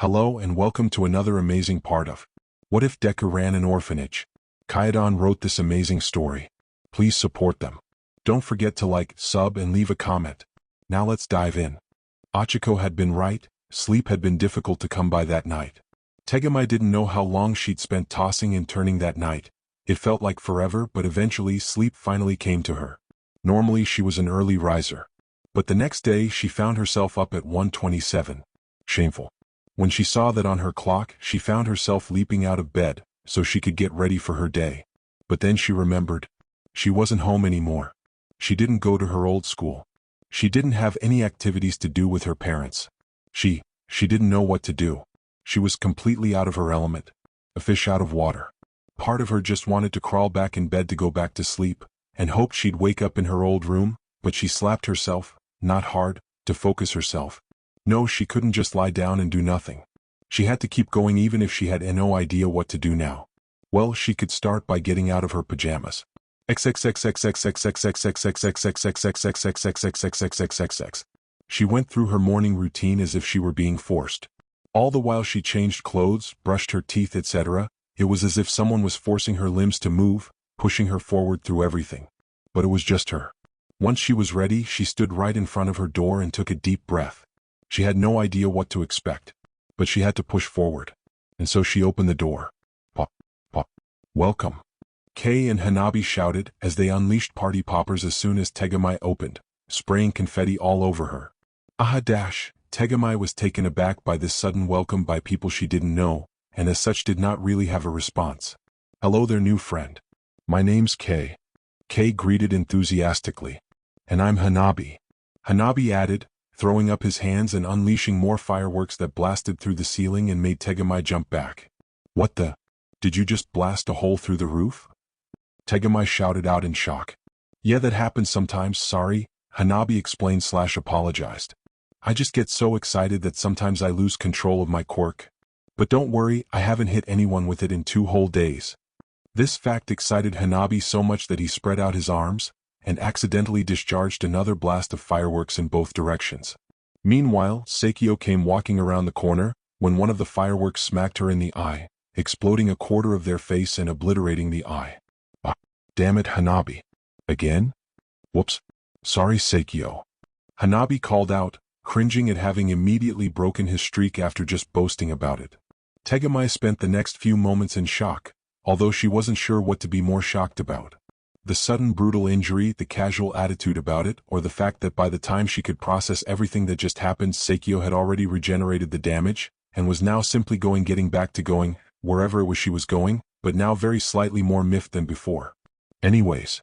Hello and welcome to another amazing part of What If Deku Ran an Orphanage? Kyodon wrote this amazing story. Please support them. Don't forget to like, sub, and leave a comment. Now let's dive in. Achiko had been right, sleep had been difficult to come by that night. Tegami didn't know how long she'd spent tossing and turning that night. It felt like forever, but eventually sleep finally came to her. Normally she was an early riser. But the next day she found herself up at 1:27. Shameful. When she saw that on her clock, she found herself leaping out of bed, so she could get ready for her day. But then she remembered. She wasn't home anymore. She didn't go to her old school. She didn't have any activities to do with her parents. She didn't know what to do. She was completely out of her element. A fish out of water. Part of her just wanted to crawl back in bed to go back to sleep, and hoped she'd wake up in her old room, but she slapped herself, not hard, to focus herself. No, she couldn't just lie down and do nothing. She had to keep going even if she had no idea what to do now. Well, she could start by getting out of her pajamas. She went through her morning routine as if she were being forced. All the while she changed clothes, brushed her teeth, etc., it was as if someone was forcing her limbs to move, pushing her forward through everything. But it was just her. Once she was ready, she stood right in front of her door and took a deep breath. She had no idea what to expect, but she had to push forward, and so she opened the door. Pop, pop. Welcome. Kei and Hanabi shouted as they unleashed party poppers as soon as Tegami opened, spraying confetti all over her. Tegami was taken aback by this sudden welcome by people she didn't know, and as such did not really have a response. Hello there, new friend. My name's Kei. Kei greeted enthusiastically. And I'm Hanabi. Hanabi added, throwing up his hands and unleashing more fireworks that blasted through the ceiling and made Tegami jump back. What the? Did you just blast a hole through the roof? Tegami shouted out in shock. Yeah, that happens sometimes, sorry, Hanabi explained/apologized. I just get so excited that sometimes I lose control of my quirk. But don't worry, I haven't hit anyone with it in 2 whole days. This fact excited Hanabi so much that he spread out his arms, and accidentally discharged another blast of fireworks in both directions. Meanwhile, Seikyo came walking around the corner, when one of the fireworks smacked her in the eye, exploding a quarter of their face and obliterating the eye. Ah, damn it, Hanabi. Again? Whoops. Sorry, Seikyo. Hanabi called out, cringing at having immediately broken his streak after just boasting about it. Tegami spent the next few moments in shock, although she wasn't sure what to be more shocked about. The sudden brutal injury, the casual attitude about it, or the fact that by the time she could process everything that just happened, Seikyo had already regenerated the damage, and was now simply getting back to going, wherever it was she was going, but now very slightly more miffed than before. Anyways,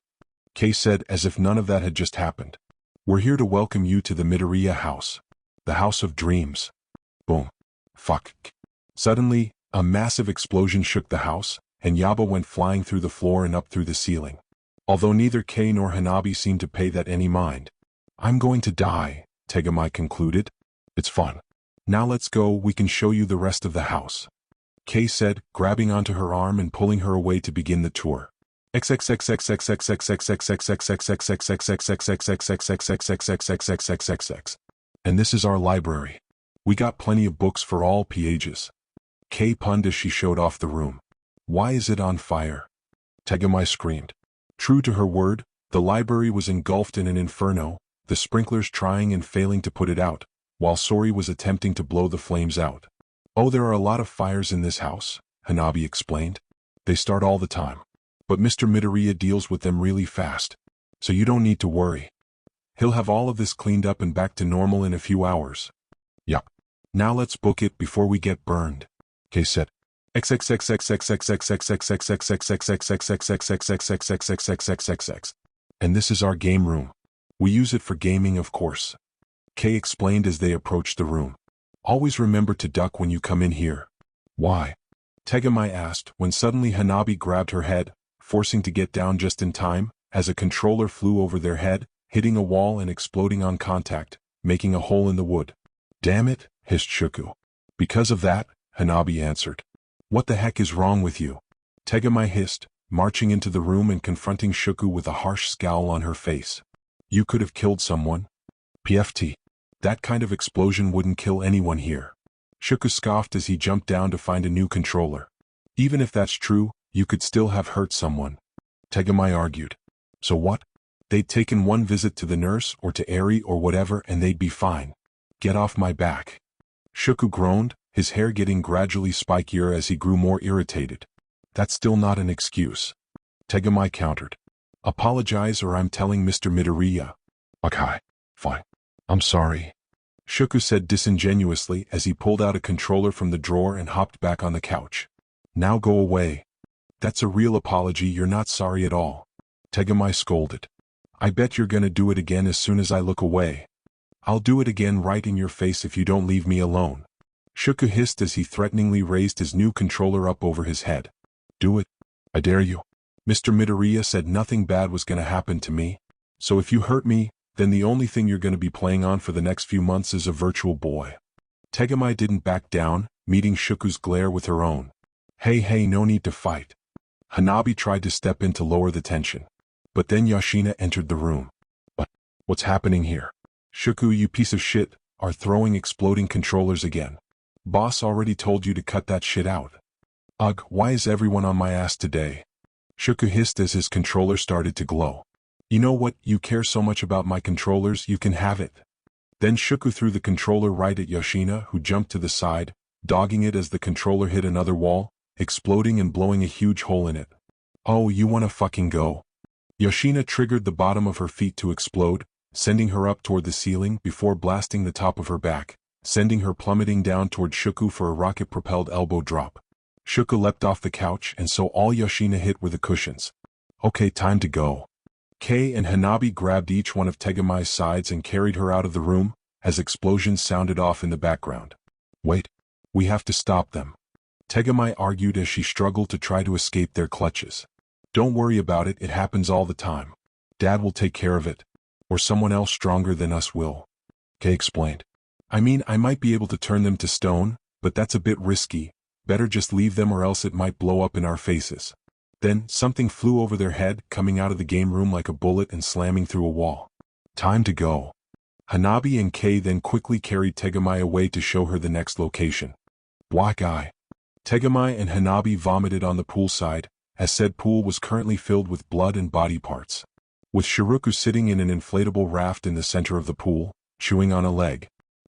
Kei said as if none of that had just happened. We're here to welcome you to the Midoriya house. The house of dreams. Boom. Fuck. Suddenly, a massive explosion shook the house, and Yaba went flying through the floor and up through the ceiling. Although neither Kei nor Hanabi seemed to pay that any mind. I'm going to die, Tegami concluded. It's fun. Now let's go, we can show you the rest of the house. Kei said, grabbing onto her arm and pulling her away to begin the tour. And this is our library. We got plenty of books for all ages. Kei punned as she showed off the room. Why is it on fire? Tegami screamed. True to her word, the library was engulfed in an inferno, the sprinklers trying and failing to put it out, while Sori was attempting to blow the flames out. Oh, there are a lot of fires in this house, Hanabi explained. They start all the time. But Mr. Midoriya deals with them really fast. So you don't need to worry. He'll have all of this cleaned up and back to normal in a few hours. Yup. Now let's book it before we get burned, Kei said. And this is our game room. We use it for gaming, of course. Kei explained as they approached the room. Always remember to duck when you come in here. Why? Tegami asked when suddenly Hanabi grabbed her head, forcing to get down just in time, as a controller flew over their head, hitting a wall and exploding on contact, making a hole in the wood. Damn it, hissed Shuku. Because of that, Hanabi answered. What the heck is wrong with you? Tegami hissed, marching into the room and confronting Shuku with a harsh scowl on her face. You could have killed someone. PFT. That kind of explosion wouldn't kill anyone here. Shuku scoffed as he jumped down to find a new controller. Even if that's true, you could still have hurt someone. Tegamai argued. So what? They'd taken one visit to the nurse or to Eri or whatever and they'd be fine. Get off my back. Shuku groaned, his hair getting gradually spikier as he grew more irritated. That's still not an excuse. Tegamai countered. Apologize or I'm telling Mr. Midoriya. Okay, fine. I'm sorry. Shuku said disingenuously as he pulled out a controller from the drawer and hopped back on the couch. Now go away. That's a real apology, you're not sorry at all. Tegamai scolded. I bet you're gonna do it again as soon as I look away. I'll do it again right in your face if you don't leave me alone. Shuku hissed as he threateningly raised his new controller up over his head. Do it. I dare you. Mr. Midoriya said nothing bad was gonna happen to me. So if you hurt me, then the only thing you're gonna be playing on for the next few months is a virtual boy. Tegamai didn't back down, meeting Shuku's glare with her own. Hey, no need to fight. Hanabi tried to step in to lower the tension. But then Yoshina entered the room. What's happening here? Shuku, you piece of shit, are throwing exploding controllers again. Boss already told you to cut that shit out. Ugh, why is everyone on my ass today? Shuku hissed as his controller started to glow. You know what, you care so much about my controllers, you can have it. Then Shuku threw the controller right at Yoshina, who jumped to the side, dogging it as the controller hit another wall, exploding and blowing a huge hole in it. Oh, you wanna fucking go? Yoshina triggered the bottom of her feet to explode, sending her up toward the ceiling before blasting the top of her back, sending her plummeting down toward Shuku for a rocket-propelled elbow drop. Shuku leapt off the couch and so all Yoshina hit were the cushions. Okay, time to go. Kei and Hanabi grabbed each one of Tegamai's sides and carried her out of the room, as explosions sounded off in the background. Wait. We have to stop them. Tegamai argued as she struggled to try to escape their clutches. Don't worry about it, it happens all the time. Dad will take care of it. Or someone else stronger than us will. Kei explained. I mean, I might be able to turn them to stone, but that's a bit risky. Better just leave them or else it might blow up in our faces. Then, something flew over their head, coming out of the game room like a bullet and slamming through a wall. Time to go. Hanabi and Kei then quickly carried Tegamai away to show her the next location. Black eye. Tegamai and Hanabi vomited on the poolside, as said pool was currently filled with blood and body parts. With Shiruku sitting in an inflatable raft in the center of the pool, chewing on a leg.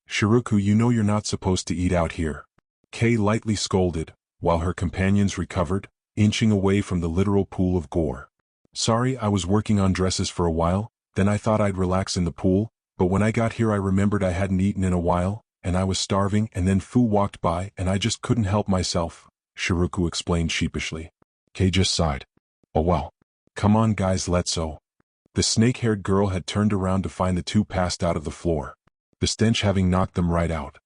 Shiruku, you know you're not supposed to eat out here. Kei lightly scolded, while her companions recovered, inching away from the literal pool of gore. Sorry, I was working on dresses for a while, then I thought I'd relax in the pool, but when I got here I remembered I hadn't eaten in a while, and I was starving and then Fu walked by and I just couldn't help myself, Shiruku explained sheepishly. Kei just sighed. Oh well. Come on guys, let's go. The snake-haired girl had turned around to find the two passed out of the floor. The stench having knocked them right out.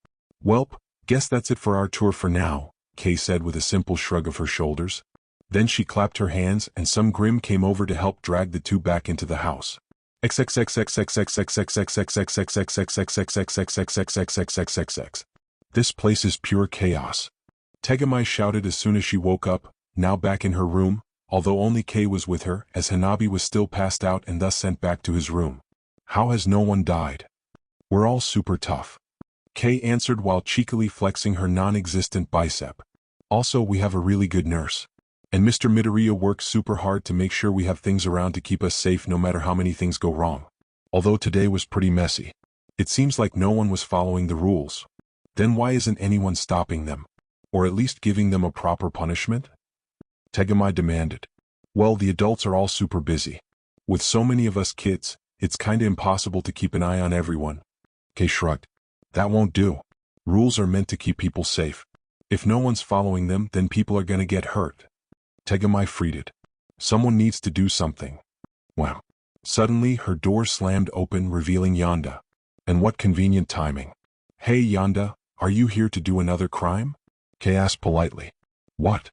Welp, guess that's it for our tour for now, Kei said with a simple shrug of her shoulders. Then she clapped her hands and some Grim came over to help drag the two back into the house. This place is pure chaos. Tegamai shouted as soon as she woke up, now back in her room, although only Kei was with her as Hanabi was still passed out and thus sent back to his room. How has no one died? We're all super tough. Kei answered while cheekily flexing her non-existent bicep. Also, we have a really good nurse. And Mr. Midoriya works super hard to make sure we have things around to keep us safe no matter how many things go wrong. Although today was pretty messy. It seems like no one was following the rules. Then why isn't anyone stopping them? Or at least giving them a proper punishment? Tegamai demanded. Well, the adults are all super busy. With so many of us kids, it's kinda impossible to keep an eye on everyone. Kei shrugged. That won't do. Rules are meant to keep people safe. If no one's following them, then people are gonna get hurt. Tegamai freed. Someone needs to do something. Wow. Suddenly, her door slammed open, revealing Yonda. And what convenient timing. Hey Yonda, are you here to do another crime? Kei asked politely. What?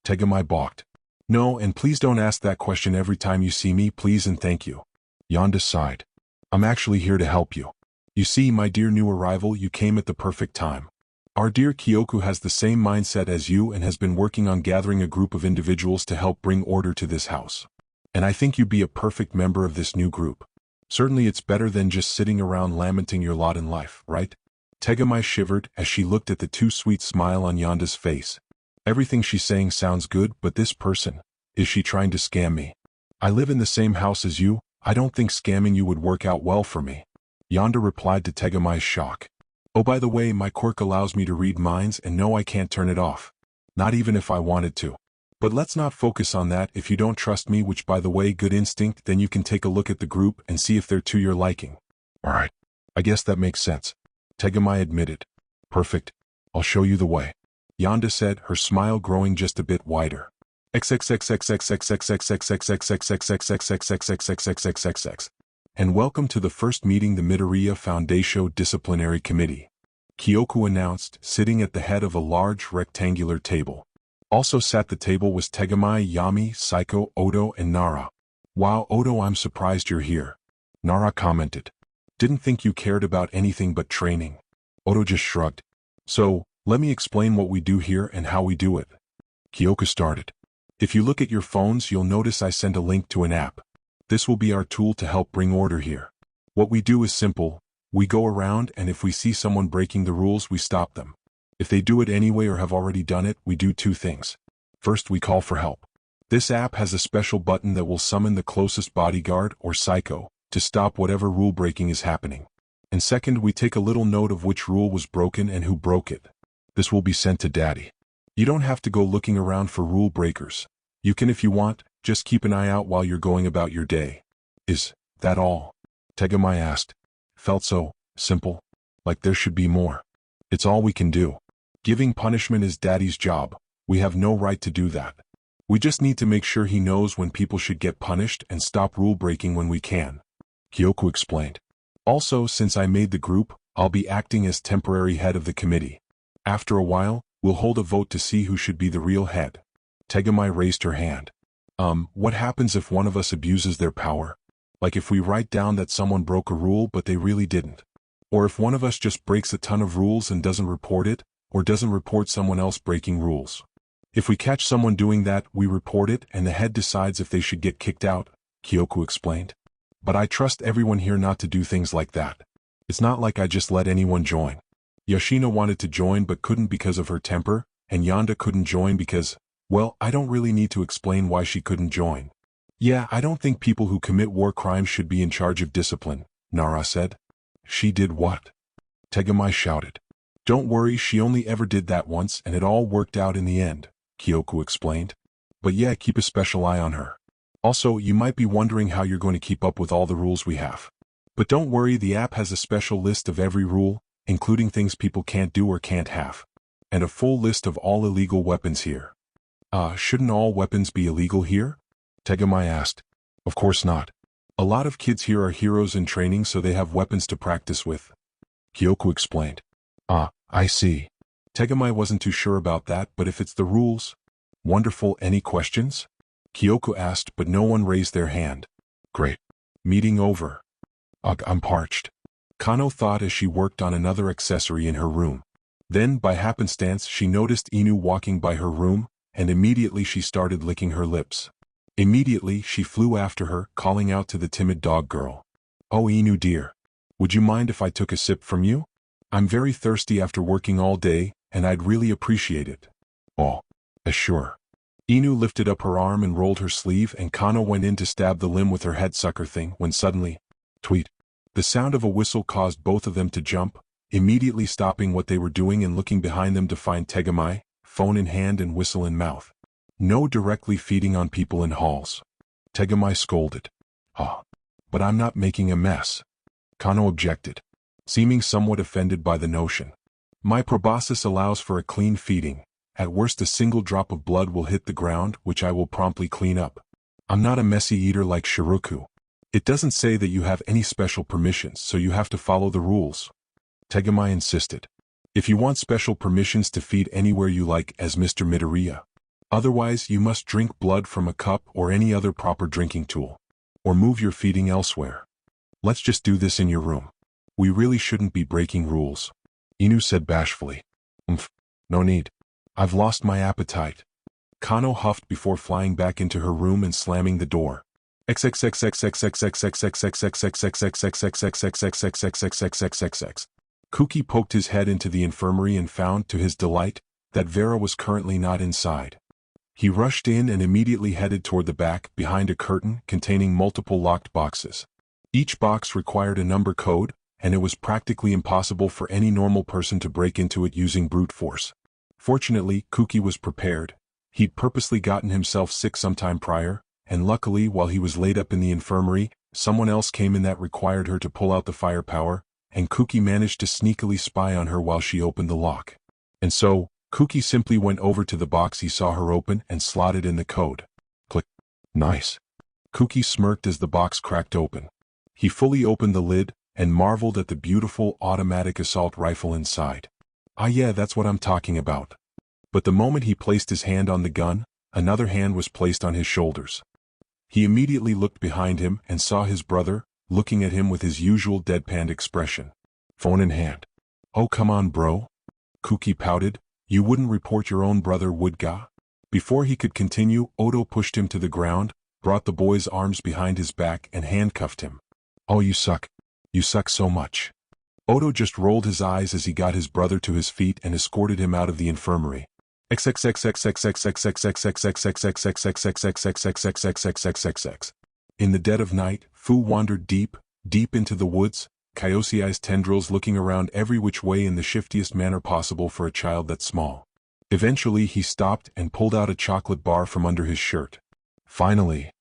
Tegamai balked. No, and please don't ask that question every time you see me, please and thank you. Yonda sighed. I'm actually here to help you. You see, my dear new arrival, you came at the perfect time. Our dear Kyoku has the same mindset as you and has been working on gathering a group of individuals to help bring order to this house. And I think you'd be a perfect member of this new group. Certainly it's better than just sitting around lamenting your lot in life, right? Tegamai shivered as she looked at the too sweet smile on Yonda's face. Everything she's saying sounds good, but this person, is she trying to scam me? I live in the same house as you, I don't think scamming you would work out well for me. Yonda replied to Tegamai's shock. Oh, by the way, my quirk allows me to read minds and no, I can't turn it off. Not even if I wanted to. But let's not focus on that. If you don't trust me, which by the way, good instinct, then you can take a look at the group and see if they're to your liking. Alright. I guess that makes sense. Tegamai admitted. Perfect. I'll show you the way. Yonda said, her smile growing just a bit wider. And welcome to the first meeting the Midoriya Foundation Disciplinary Committee. Kyoku announced, sitting at the head of a large rectangular table. Also sat the table was Tegamai, Yami, Saiko, Odo, and Nara. Wow, Odo, I'm surprised you're here. Nara commented. Didn't think you cared about anything but training. Odo just shrugged. So, let me explain what we do here and how we do it. Kyoku started. If you look at your phones, you'll notice I sent a link to an app. This will be our tool to help bring order here. What we do is simple. We go around and if we see someone breaking the rules, we stop them. If they do it anyway or have already done it, we do two things. First, we call for help. This app has a special button that will summon the closest bodyguard or psycho to stop whatever rule breaking is happening. And second, we take a little note of which rule was broken and who broke it. This will be sent to Daddy. You don't have to go looking around for rule breakers. You can if you want, just keep an eye out while you're going about your day. Is that all? Tegamai asked. Felt so simple. Like there should be more. It's all we can do. Giving punishment is Daddy's job. We have no right to do that. We just need to make sure he knows when people should get punished and stop rule breaking when we can. Kyoku explained. Also, since I made the group, I'll be acting as temporary head of the committee. After a while, we'll hold a vote to see who should be the real head. Tegamai raised her hand. What happens if one of us abuses their power? Like if we write down that someone broke a rule but they really didn't? Or if one of us just breaks a ton of rules and doesn't report it, or doesn't report someone else breaking rules? If we catch someone doing that, we report it and the head decides if they should get kicked out, Kyoku explained. But I trust everyone here not to do things like that. It's not like I just let anyone join. Yoshino wanted to join but couldn't because of her temper, and Yonda couldn't join because, well, I don't really need to explain why she couldn't join. Yeah, I don't think people who commit war crimes should be in charge of discipline, Nara said. She did what? Tegamai shouted. Don't worry, she only ever did that once and it all worked out in the end, Kyoku explained. But yeah, keep a special eye on her. Also, you might be wondering how you're going to keep up with all the rules we have. But don't worry, the app has a special list of every rule, including things people can't do or can't have. And a full list of all illegal weapons here. Shouldn't all weapons be illegal here? Tegamai asked. Of course not. A lot of kids here are heroes in training so they have weapons to practice with. Kyoku explained. I see. Tegamai wasn't too sure about that, but if it's the rules. Wonderful, any questions? Kyoku asked, but no one raised their hand. Great. Meeting over. Ugh, I'm parched. Kano thought as she worked on another accessory in her room. Then, by happenstance, she noticed Inu walking by her room, and immediately she started licking her lips. Immediately, she flew after her, calling out to the timid dog girl. Oh, Inu dear. Would you mind if I took a sip from you? I'm very thirsty after working all day, and I'd really appreciate it. Oh, sure. Inu lifted up her arm and rolled her sleeve, and Kano went in to stab the limb with her head sucker thing when suddenly, tweet. The sound of a whistle caused both of them to jump, immediately stopping what they were doing and looking behind them to find Tegamai, phone in hand and whistle in mouth. No directly feeding on people in halls. Tegamai scolded. But I'm not making a mess. Kano objected, seeming somewhat offended by the notion. My proboscis allows for a clean feeding. At worst a single drop of blood will hit the ground, which I will promptly clean up. I'm not a messy eater like Shiruku. It doesn't say that you have any special permissions, so you have to follow the rules. Tegamai insisted. If you want special permissions to feed anywhere you like as Mr. Midoriya. Otherwise, you must drink blood from a cup or any other proper drinking tool. Or move your feeding elsewhere. Let's just do this in your room. We really shouldn't be breaking rules. Inu said bashfully. No need. I've lost my appetite. Kano huffed before flying back into her room and slamming the door. Kuki poked his head into the infirmary and found, to his delight, that Vera was currently not inside. He rushed in and immediately headed toward the back, behind a curtain containing multiple locked boxes. Each box required a number code, and it was practically impossible for any normal person to break into it using brute force. Fortunately, Kuki was prepared. He'd purposely gotten himself sick sometime prior, and luckily, while he was laid up in the infirmary, someone else came in that required her to pull out the firepower, and Kuki managed to sneakily spy on her while she opened the lock. And so, Kuki simply went over to the box he saw her open and slotted in the code. Click. Nice. Kuki smirked as the box cracked open. He fully opened the lid and marveled at the beautiful automatic assault rifle inside. Ah yeah, that's what I'm talking about. But the moment he placed his hand on the gun, another hand was placed on his shoulders. He immediately looked behind him and saw his brother, looking at him with his usual deadpan expression. Phone in hand. Oh come on bro. Kuki pouted. You wouldn't report your own brother, would ga? Before he could continue, Odo pushed him to the ground, brought the boy's arms behind his back and handcuffed him. Oh you suck. You suck so much. Odo just rolled his eyes as he got his brother to his feet and escorted him out of the infirmary. In the dead of night, Fu wandered deep into the woods, Kyosei's tendrils looking around every which way in the shiftiest manner possible for a child that small. Eventually he stopped and pulled out a chocolate bar from under his shirt. Finally.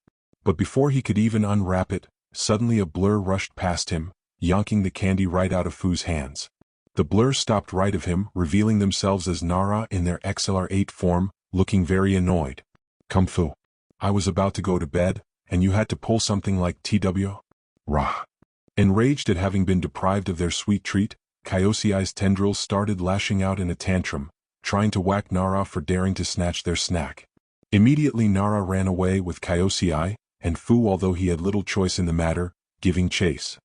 But before he could even unwrap it, suddenly a blur rushed past him, yanking the candy right out of Fu's hands. The blur stopped right of him, revealing themselves as Nara in their XLR8 form, looking very annoyed. Come Fu. I was about to go to bed, and you had to pull something like TW? Rah. Enraged at having been deprived of their sweet treat, Kyosei's tendrils started lashing out in a tantrum, trying to whack Nara for daring to snatch their snack. Immediately Nara ran away with Kyosei, and Fu, although he had little choice in the matter, giving chase.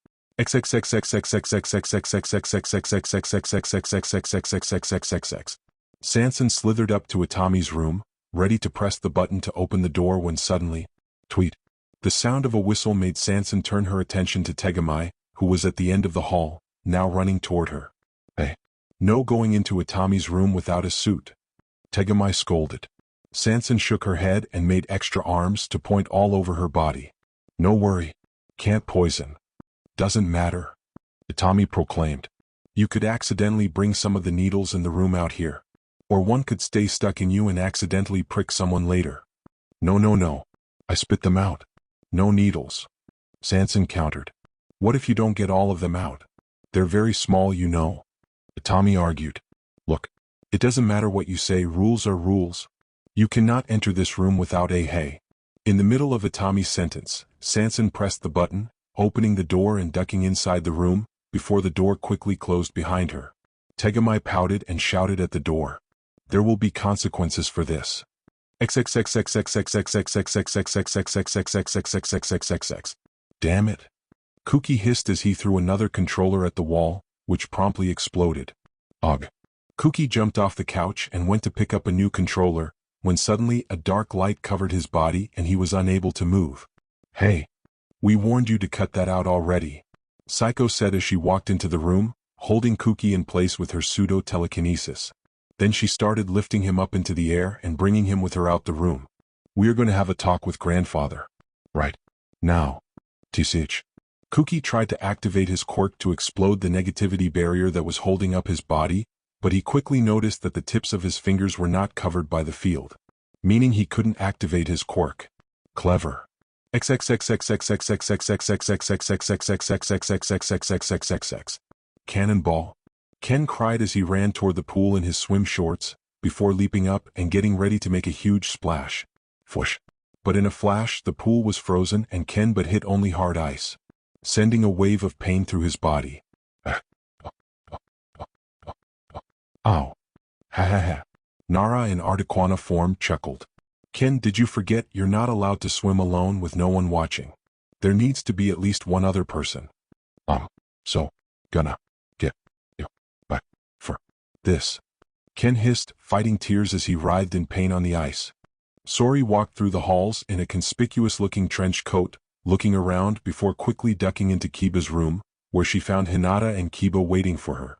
Sanson slithered up to Itami's room, ready to press the button to open the door when suddenly, tweet. The sound of a whistle made Sanson turn her attention to Tegami, who was at the end of the hall, now running toward her. Hey. No going into Itami's room without a suit. Tegami scolded. Sanson shook her head and made extra arms to point all over her body. No worry. Can't poison. Doesn't matter. Itami proclaimed. You could accidentally bring some of the needles in the room out here. Or one could stay stuck in you and accidentally prick someone later. No. I spit them out. No needles. Sanson countered. What if you don't get all of them out? They're very small, you know. Itami argued. Look, it doesn't matter what you say, rules are rules. You cannot enter this room without a hey. In the middle of Itami's sentence, Sanson pressed the button, opening the door and ducking inside the room, before the door quickly closed behind her. Tegami pouted and shouted at the door. There will be consequences for this. Damn it. Kuki hissed as he threw another controller at the wall, which promptly exploded. Ugh. Kuki jumped off the couch and went to pick up a new controller, when suddenly a dark light covered his body and he was unable to move. Hey. We warned you to cut that out already. Psycho said as she walked into the room, holding Kuki in place with her pseudo-telekinesis. Then she started lifting him up into the air and bringing him with her out the room. We're going to have a talk with grandfather. Right. Now. TCH. Kuki tried to activate his quirk to explode the negativity barrier that was holding up his body, but he quickly noticed that the tips of his fingers were not covered by the field. Meaning he couldn't activate his quirk. Clever. Cannonball. Ken cried as he ran toward the pool in his swim shorts, before leaping up and getting ready to make a huge splash. Whoosh. But in a flash the pool was frozen and Ken but hit only hard ice, sending a wave of pain through his body. Ow. Ha ha ha. Nara in Articuana form chuckled. Ken, did you forget you're not allowed to swim alone with no one watching? There needs to be at least one other person. So, gonna get you back for this. Ken hissed, fighting tears as he writhed in pain on the ice. Sori walked through the halls in a conspicuous-looking trench coat, looking around before quickly ducking into Kiba's room, where she found Hinata and Kiba waiting for her.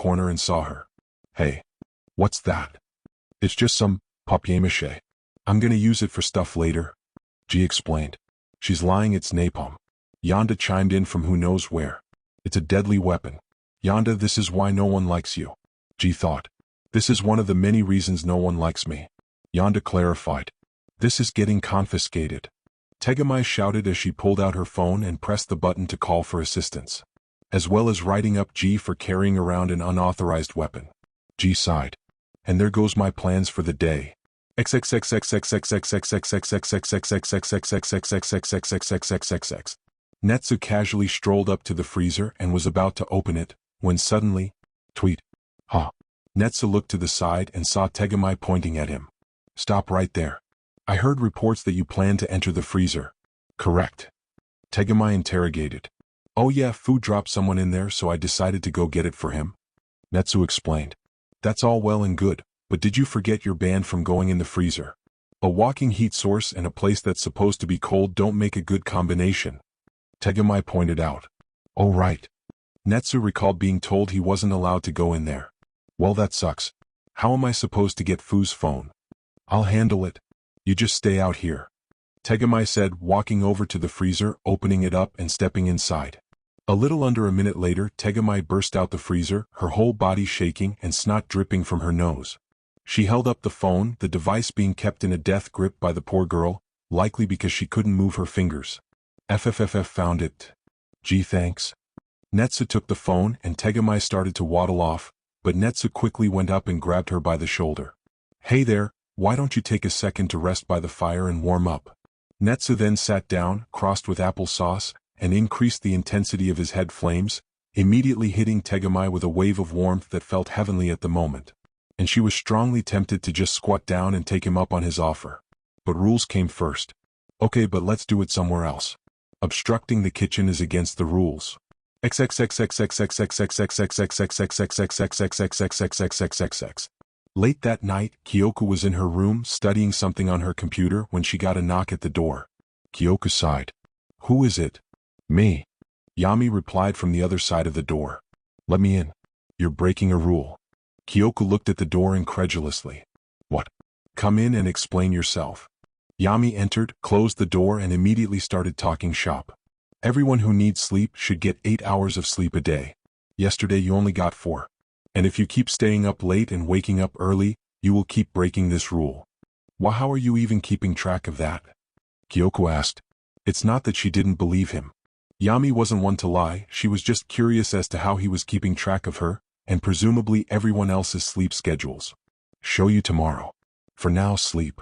corner and saw her. Hey. What's that? It's just some papier-mâché. I'm gonna use it for stuff later. G explained. She's lying, it's napalm. Yonda chimed in from who knows where. It's a deadly weapon. Yonda, this is why no one likes you. G thought. This is one of the many reasons no one likes me. Yonda clarified. This is getting confiscated. Tegami shouted as she pulled out her phone and pressed the button to call for assistance. As well as writing up G for carrying around an unauthorized weapon. G sighed. And there goes my plans for the day. Netsu casually strolled up to the freezer and was about to open it, when suddenly, tweet. Huh. Netsu looked to the side and saw Tegami pointing at him. Stop right there. I heard reports that you plan to enter the freezer. Correct. Tegami interrogated. Oh yeah, food dropped someone in there, so I decided to go get it for him. Netsu explained. That's all well and good, but did you forget you're banned from going in the freezer? A walking heat source and a place that's supposed to be cold don't make a good combination. Tegami pointed out. Oh right. Netsu recalled being told he wasn't allowed to go in there. Well, that sucks. How am I supposed to get Fu's phone? I'll handle it. You just stay out here. Tegami said, walking over to the freezer, opening it up and stepping inside. A little under a minute later, Tegami burst out the freezer, her whole body shaking and snot dripping from her nose. She held up the phone, the device being kept in a death grip by the poor girl, likely because she couldn't move her fingers. FFFF found it. Gee, thanks. Netsu took the phone and Tegami started to waddle off, but Netsu quickly went up and grabbed her by the shoulder. Hey there, why don't you take a second to rest by the fire and warm up? Netsu then sat down, crossed with applesauce, and increased the intensity of his head flames, immediately hitting Tegami with a wave of warmth that felt heavenly at the moment. And she was strongly tempted to just squat down and take him up on his offer. But rules came first. Okay, but let's do it somewhere else. Obstructing the kitchen is against the rules. Late that night, Kyoku was in her room studying something on her computer when she got a knock at the door. Kyoku sighed. Who is it? Me. Yami replied from the other side of the door. Let me in. You're breaking a rule. Kyoku looked at the door incredulously. What? Come in and explain yourself. Yami entered, closed the door and immediately started talking shop. Everyone who needs sleep should get 8 hours of sleep a day. Yesterday you only got 4. And if you keep staying up late and waking up early, you will keep breaking this rule. Well, how are you even keeping track of that? Kyoku asked. It's not that she didn't believe him. Yami wasn't one to lie, she was just curious as to how he was keeping track of her, and presumably everyone else's sleep schedules. Show you tomorrow. For now, sleep.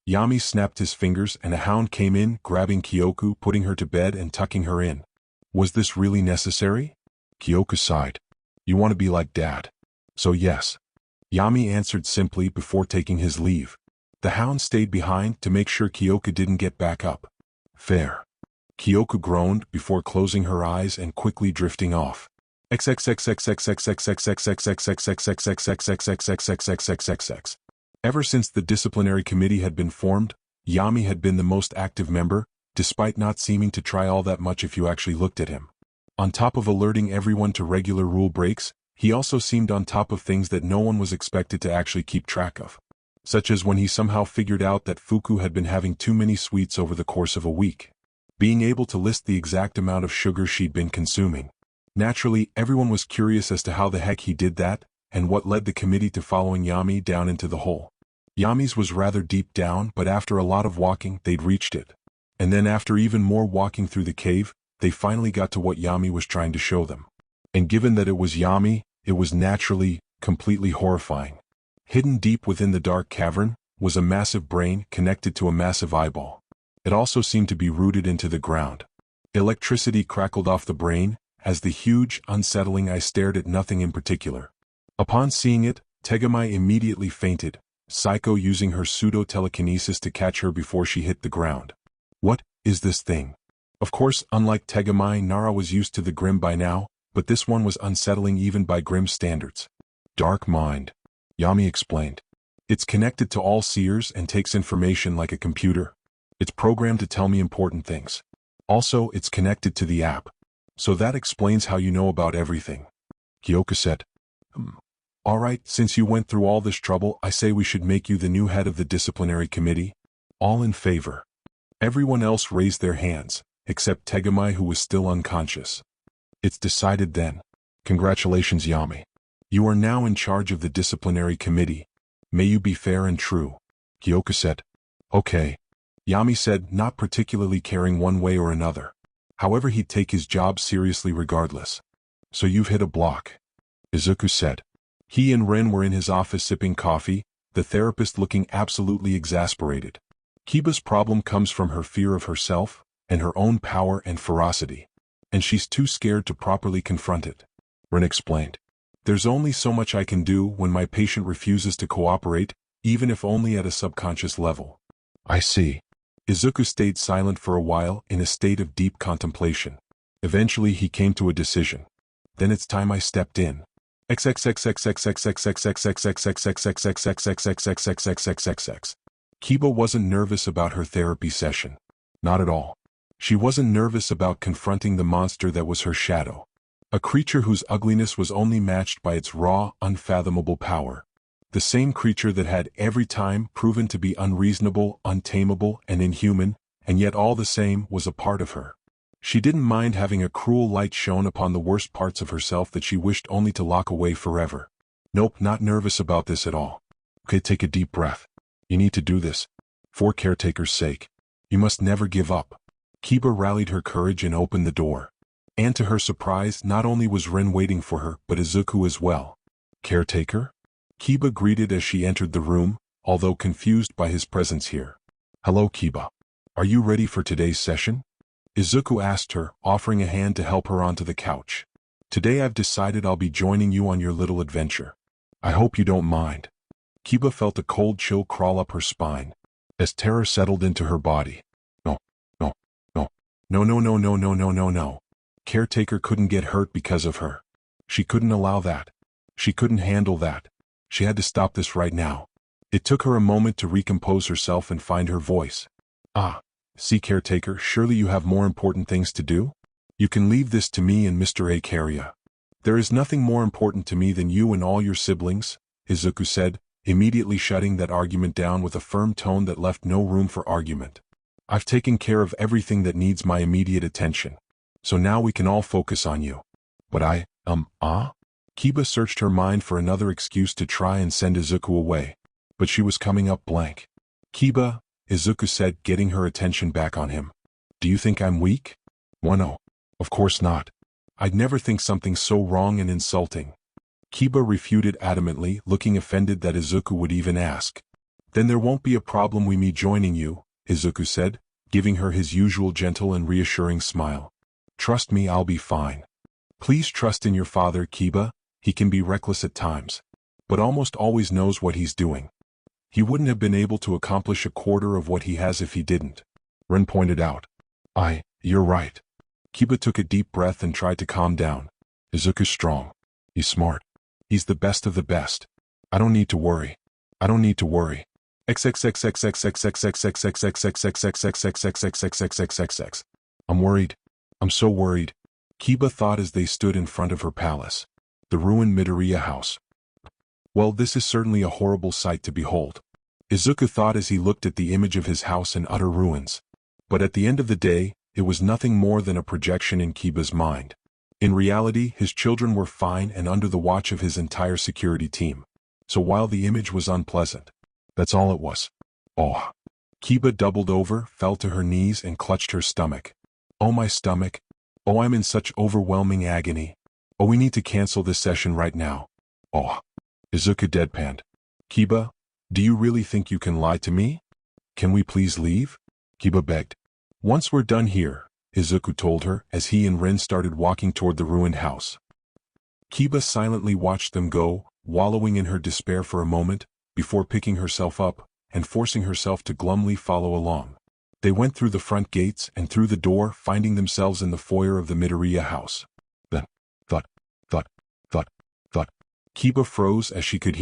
Yami snapped his fingers and a hound came in, grabbing Kyoku, putting her to bed and tucking her in. Was this really necessary? Kyoku sighed. You want to be like Dad. So yes. Yami answered simply before taking his leave. The hound stayed behind to make sure Kyoku didn't get back up. Fair. Kyoku groaned before closing her eyes and quickly drifting off. Ever since the disciplinary committee had been formed, Yami had been the most active member, despite not seeming to try all that much if you actually looked at him. On top of alerting everyone to regular rule breaks, he also seemed on top of things that no one was expected to actually keep track of. Such as when he somehow figured out that Fuku had been having too many sweets over the course of a week. Being able to list the exact amount of sugar she'd been consuming. Naturally, everyone was curious as to how the heck he did that, and what led the committee to following Yami down into the hole. Yami's was rather deep down, but after a lot of walking, they'd reached it. And then after even more walking through the cave, they finally got to what Yami was trying to show them. And given that it was Yami, it was naturally, completely horrifying. Hidden deep within the dark cavern was a massive brain connected to a massive eyeball. It also seemed to be rooted into the ground. Electricity crackled off the brain, as the huge, unsettling eye stared at nothing in particular. Upon seeing it, Tegamai immediately fainted, Psycho using her pseudo-telekinesis to catch her before she hit the ground. What is this thing? Of course, unlike Tegamai, Nara was used to the Grim by now, but this one was unsettling even by Grim standards. Dark mind. Yami explained. It's connected to all seers and takes information like a computer. It's programmed to tell me important things. Also, it's connected to the app. So that explains how you know about everything. Kyoka said. Alright, since you went through all this trouble, I say we should make you the new head of the disciplinary committee. All in favor. Everyone else raised their hands, except Tegamai, who was still unconscious. It's decided then. Congratulations, Yami. You are now in charge of the disciplinary committee. May you be fair and true. Kyoka said. Okay. Yami said, not particularly caring one way or another. However, he'd take his job seriously regardless. So you've hit a block. Izuku said. He and Ren were in his office sipping coffee, the therapist looking absolutely exasperated. Kiba's problem comes from her fear of herself, and her own power and ferocity. And she's too scared to properly confront it. Ren explained. There's only so much I can do when my patient refuses to cooperate, even if only at a subconscious level. I see. Izuku stayed silent for a while in a state of deep contemplation. Eventually he came to a decision. Then it's time I stepped in. Kiba wasn't nervous about her therapy session. Not at all. She wasn't nervous about confronting the monster that was her shadow. A creature whose ugliness was only matched by its raw, unfathomable power. The same creature that had every time proven to be unreasonable, untamable, and inhuman, and yet all the same was a part of her. She didn't mind having a cruel light shone upon the worst parts of herself that she wished only to lock away forever. Nope, not nervous about this at all. Okay, take a deep breath. You need to do this. For Caretaker's sake. You must never give up. Kiba rallied her courage and opened the door. And to her surprise, not only was Ren waiting for her, but Izuku as well. Caretaker? Kiba greeted as she entered the room, although confused by his presence here. Hello, Kiba. Are you ready for today's session? Izuku asked her, offering a hand to help her onto the couch. Today I've decided I'll be joining you on your little adventure. I hope you don't mind. Kiba felt a cold chill crawl up her spine, as terror settled into her body. No. Caretaker couldn't get hurt because of her. She couldn't allow that. She couldn't handle that. She had to stop this right now. It took her a moment to recompose herself and find her voice. See, Caretaker, surely you have more important things to do? You can leave this to me and Mr. Akaria. There is nothing more important to me than you and all your siblings, Izuku said, immediately shutting that argument down with a firm tone that left no room for argument. I've taken care of everything that needs my immediate attention. So now we can all focus on you. But Kiba searched her mind for another excuse to try and send Izuku away. But she was coming up blank. Kiba, Izuku said, getting her attention back on him. Do you think I'm weak? No. Of course not. I'd never think something so wrong and insulting. Kiba refuted adamantly, looking offended that Izuku would even ask. Then there won't be a problem with me joining you, Izuku said, giving her his usual gentle and reassuring smile. Trust me, I'll be fine. Please trust in your father, Kiba. He can be reckless at times, but almost always knows what he's doing. He wouldn't have been able to accomplish a quarter of what he has if he didn't. Ren pointed out. You're right. Kiba took a deep breath and tried to calm down. Izuku's strong. He's smart. He's the best of the best. I don't need to worry. I'm worried. I'm so worried. Kiba thought as they stood in front of her palace. The ruined Midoriya house. Well, this is certainly a horrible sight to behold. Izuku thought as he looked at the image of his house in utter ruins. But at the end of the day, it was nothing more than a projection in Kiba's mind. In reality, his children were fine and under the watch of his entire security team. So while the image was unpleasant, That's all it was. Oh. Kiba doubled over, fell to her knees and clutched her stomach. Oh, my stomach. Oh, I'm in such overwhelming agony. Oh, we need to cancel this session right now. Oh. Izuku deadpanned. Kiba, do you really think you can lie to me? Can we please leave? Kiba begged. Once we're done here, Izuku told her as he and Rin started walking toward the ruined house. Kiba silently watched them go, wallowing in her despair for a moment, before picking herself up and forcing herself to glumly follow along. They went through the front gates and through the door, finding themselves in the foyer of the Midoriya house. Then, thought. Kiba froze as she could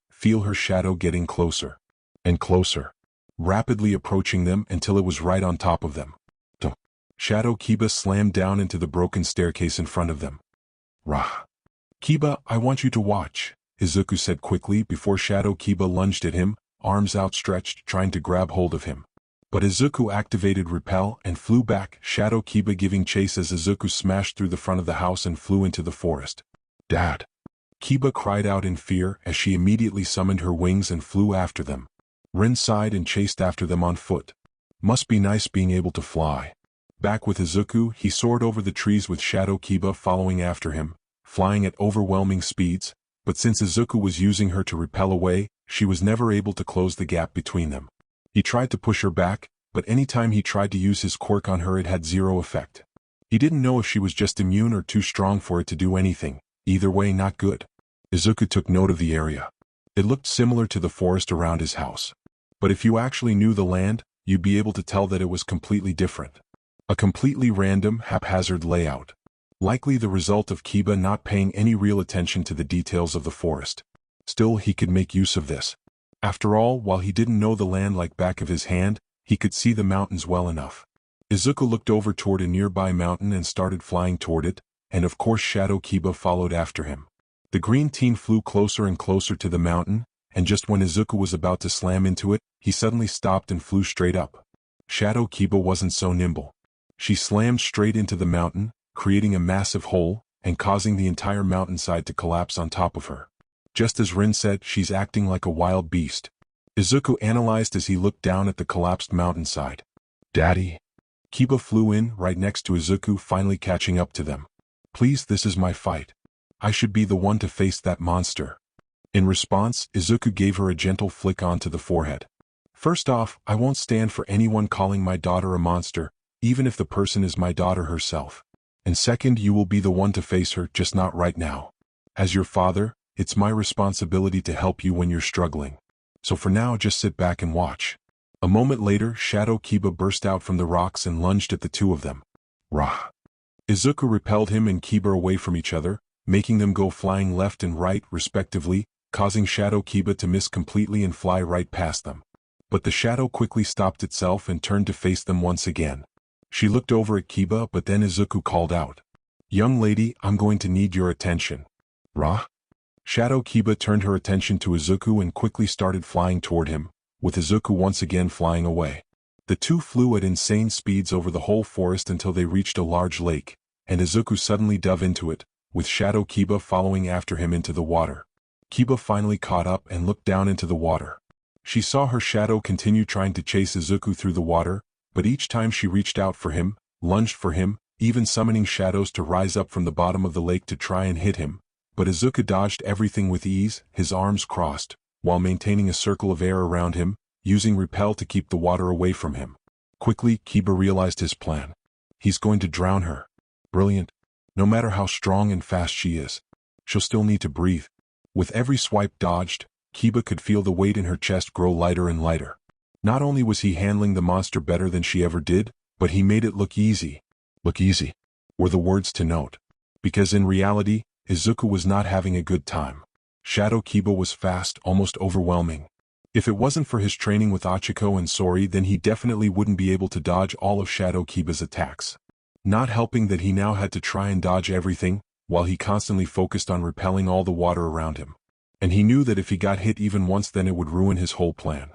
feel her shadow getting closer and closer, rapidly approaching them until it was right on top of them. Shadow Kiba slammed down into the broken staircase in front of them. Rah! Kiba, I want you to watch, Izuku said quickly before Shadow Kiba lunged at him, arms outstretched trying to grab hold of him. But Izuku activated Repel and flew back, Shadow Kiba giving chase as Izuku smashed through the front of the house and flew into the forest. Dad! Kiba cried out in fear as she immediately summoned her wings and flew after them. Rin sighed and chased after them on foot. Must be nice being able to fly. Back with Izuku, he soared over the trees with Shadow Kiba following after him, flying at overwhelming speeds, but since Izuku was using her to repel away, she was never able to close the gap between them. He tried to push her back, but anytime he tried to use his quirk on her it had zero effect. He didn't know if she was just immune or too strong for it to do anything. Either way, not good. Izuku took note of the area. It looked similar to the forest around his house. But if you actually knew the land, you'd be able to tell that it was completely different. A completely random, haphazard layout. Likely the result of Kiba not paying any real attention to the details of the forest. Still, he could make use of this. After all, while he didn't know the land like back of his hand, he could see the mountains well enough. Izuku looked over toward a nearby mountain and started flying toward it, and of course Shadow Kiba followed after him. The green teen flew closer and closer to the mountain, and just when Izuku was about to slam into it, he suddenly stopped and flew straight up. Shadow Kiba wasn't so nimble. She slammed straight into the mountain, creating a massive hole, and causing the entire mountainside to collapse on top of her. Just as Rin said, she's acting like a wild beast. Izuku analyzed as he looked down at the collapsed mountainside. Daddy? Kiba flew in right next to Izuku, finally catching up to them. Please, this is my fight. I should be the one to face that monster. In response, Izuku gave her a gentle flick onto the forehead. First off, I won't stand for anyone calling my daughter a monster, even if the person is my daughter herself. And second, you will be the one to face her, just not right now. As your father, it's my responsibility to help you when you're struggling. So for now, just sit back and watch. A moment later, Shadow Kiba burst out from the rocks and lunged at the two of them. Rah! Izuku repelled him and Kiba away from each other, making them go flying left and right, respectively, causing Shadow Kiba to miss completely and fly right past them. But the shadow quickly stopped itself and turned to face them once again. She looked over at Kiba, but then Izuku called out. Young lady, I'm going to need your attention. Rah? Shadow Kiba turned her attention to Izuku and quickly started flying toward him, with Izuku once again flying away. The two flew at insane speeds over the whole forest until they reached a large lake, and Izuku suddenly dove into it, with Shadow Kiba following after him into the water. Kiba finally caught up and looked down into the water. She saw her shadow continue trying to chase Izuku through the water, but each time she reached out for him, lunged for him, even summoning shadows to rise up from the bottom of the lake to try and hit him. But Izuku dodged everything with ease, his arms crossed, while maintaining a circle of air around him, using repel to keep the water away from him. Quickly, Kiba realized his plan. He's going to drown her. Brilliant. No matter how strong and fast she is, she'll still need to breathe. With every swipe dodged, Kiba could feel the weight in her chest grow lighter and lighter. Not only was he handling the monster better than she ever did, but he made it look easy. Look easy, were the words to note. Because in reality, Izuku was not having a good time. Shadow Kiba was fast, almost overwhelming. If it wasn't for his training with Achiko and Sori, then he definitely wouldn't be able to dodge all of Shadow Kiba's attacks. Not helping that he now had to try and dodge everything, while he constantly focused on repelling all the water around him. And he knew that if he got hit even once, then it would ruin his whole plan.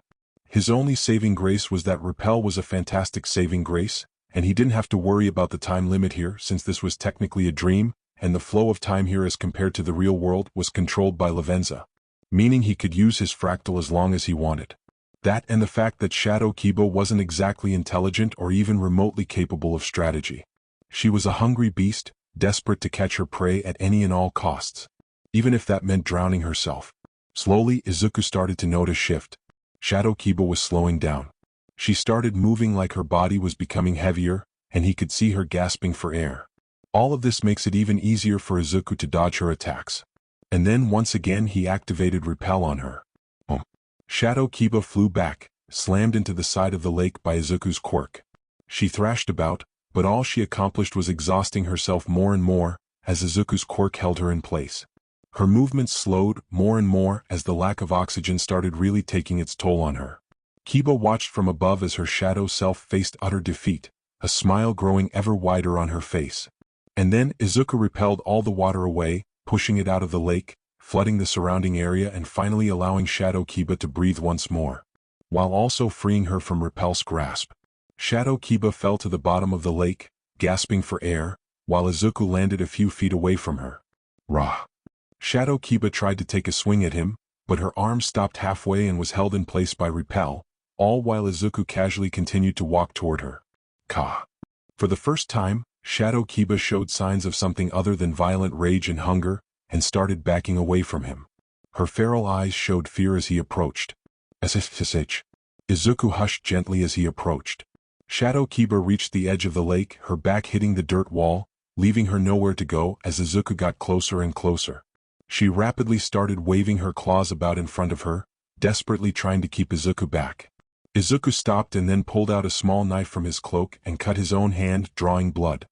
His only saving grace was that repel was a fantastic saving grace, and he didn't have to worry about the time limit here since this was technically a dream, and the flow of time here as compared to the real world was controlled by Lavenza. meaning he could use his fractal as long as he wanted. That and the fact that Shadow Kiba wasn't exactly intelligent or even remotely capable of strategy. She was a hungry beast, desperate to catch her prey at any and all costs, even if that meant drowning herself. Slowly, Izuku started to notice shift. Shadow Kiba was slowing down. She started moving like her body was becoming heavier, and he could see her gasping for air. All of this makes it even easier for Izuku to dodge her attacks. And then once again he activated repel on her. Shadow Kiba flew back, slammed into the side of the lake by Izuku's quirk. She thrashed about, but all she accomplished was exhausting herself more and more, as Izuku's quirk held her in place. Her movements slowed more and more as the lack of oxygen started really taking its toll on her. Kiba watched from above as her shadow self faced utter defeat, a smile growing ever wider on her face. And then Izuku repelled all the water away, pushing it out of the lake, flooding the surrounding area and finally allowing Shadow Kiba to breathe once more, while also freeing her from Repel's grasp. Shadow Kiba fell to the bottom of the lake, gasping for air, while Izuku landed a few feet away from her. Rah! Shadow Kiba tried to take a swing at him, but her arm stopped halfway and was held in place by Repel, all while Izuku casually continued to walk toward her. Ka! For the first time, Shadow Kiba showed signs of something other than violent rage and hunger, and started backing away from him. Her feral eyes showed fear as he approached. SSH. Izuku hushed gently as he approached. Shadow Kiba reached the edge of the lake, her back hitting the dirt wall, leaving her nowhere to go as Izuku got closer and closer. She rapidly started waving her claws about in front of her, desperately trying to keep Izuku back. Izuku stopped and then pulled out a small knife from his cloak and cut his own hand, drawing blood.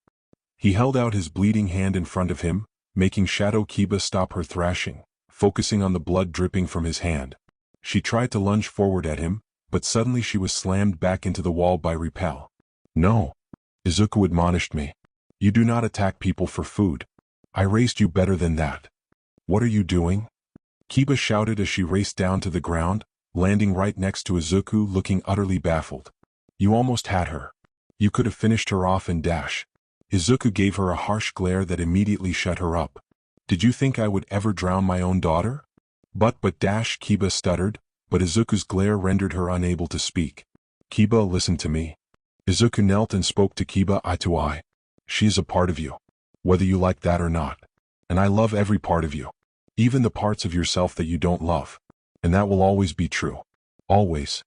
He held out his bleeding hand in front of him, making Shadow Kiba stop her thrashing, focusing on the blood dripping from his hand. She tried to lunge forward at him, but suddenly she was slammed back into the wall by Repel. No. Izuku admonished me. You do not attack people for food. I raised you better than that. What are you doing? Kiba shouted as she raced down to the ground, landing right next to Izuku looking utterly baffled. You almost had her. You could have finished her off in dash. Izuku gave her a harsh glare that immediately shut her up. Did you think I would ever drown my own daughter? But dash, Kiba stuttered, but Izuku's glare rendered her unable to speak. Kiba, listen to me. Izuku knelt and spoke to Kiba eye to eye. She is a part of you, whether you like that or not. And I love every part of you, even the parts of yourself that you don't love. And that will always be true. Always.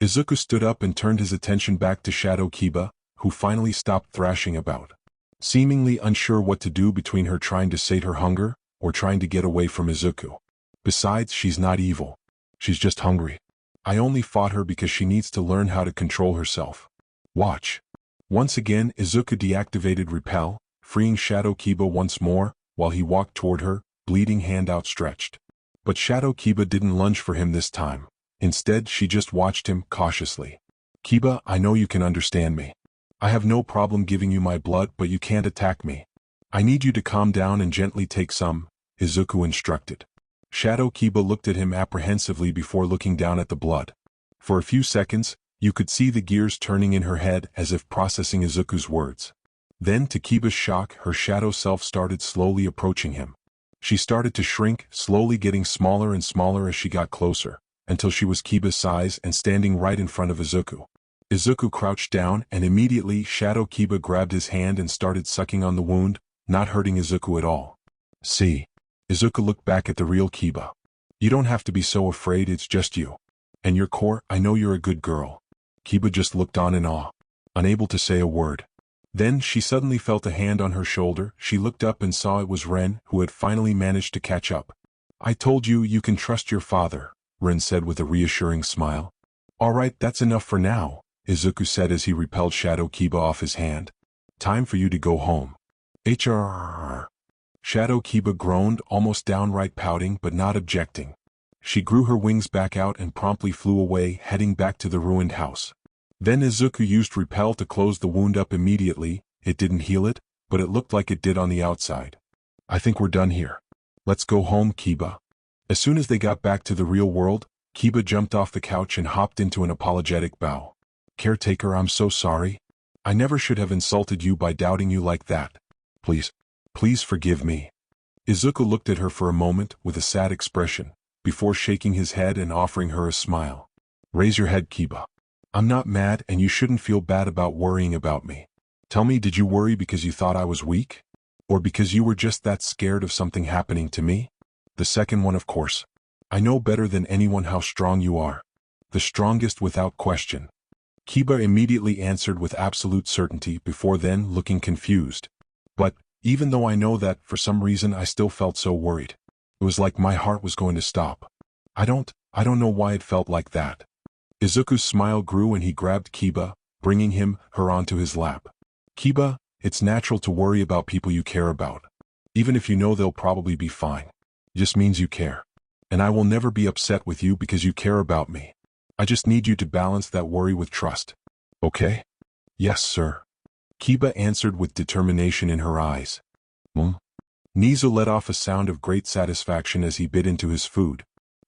Izuku stood up and turned his attention back to Shadow Kiba, who finally stopped thrashing about, seemingly unsure what to do between her trying to sate her hunger or trying to get away from Izuku. Besides, she's not evil. She's just hungry. I only fought her because she needs to learn how to control herself. Watch. Once again, Izuku deactivated Repel, freeing Shadow Kiba once more, while he walked toward her, bleeding hand outstretched. But Shadow Kiba didn't lunge for him this time. Instead, she just watched him cautiously. Kiba, I know you can understand me. I have no problem giving you my blood, but you can't attack me. I need you to calm down and gently take some, Izuku instructed. Shadow Kiba looked at him apprehensively before looking down at the blood. For a few seconds, you could see the gears turning in her head as if processing Izuku's words. Then, to Kiba's shock, her shadow self started slowly approaching him. She started to shrink, slowly getting smaller and smaller as she got closer, until she was Kiba's size and standing right in front of Izuku. Izuku crouched down, and immediately Shadow Kiba grabbed his hand and started sucking on the wound, not hurting Izuku at all. See. Izuku looked back at the real Kiba. You don't have to be so afraid, it's just you. And your core, I know you're a good girl. Kiba just looked on in awe, unable to say a word. Then she suddenly felt a hand on her shoulder. She looked up and saw it was Ren, who had finally managed to catch up. I told you you can trust your father, Ren said with a reassuring smile. All right, that's enough for now, Izuku said as he repelled Shadow Kiba off his hand. Time for you to go home. HR. Shadow Kiba groaned, almost downright pouting but not objecting. She grew her wings back out and promptly flew away, heading back to the ruined house. Then Izuku used repel to close the wound up immediately. It didn't heal it, but it looked like it did on the outside. I think we're done here. Let's go home, Kiba. As soon as they got back to the real world, Kiba jumped off the couch and hopped into an apologetic bow. Caretaker, I'm so sorry. I never should have insulted you by doubting you like that. Please forgive me. Izuku looked at her for a moment with a sad expression, before shaking his head and offering her a smile. Raise your head, Kiba. I'm not mad and you shouldn't feel bad about worrying about me. Tell me, did you worry because you thought I was weak? Or because you were just that scared of something happening to me? The second one, of course. I know better than anyone how strong you are. The strongest without question. Kiba immediately answered with absolute certainty, before then looking confused. But, even though I know that, for some reason I still felt so worried. It was like my heart was going to stop. I don't know why it felt like that. Izuku's smile grew and he grabbed Kiba, bringing her onto his lap. Kiba, it's natural to worry about people you care about. Even if you know they'll probably be fine. It just means you care. And I will never be upset with you because you care about me. I just need you to balance that worry with trust. Okay? Yes, sir. Kiba answered with determination in her eyes. Nizu let off a sound of great satisfaction as he bit into his food.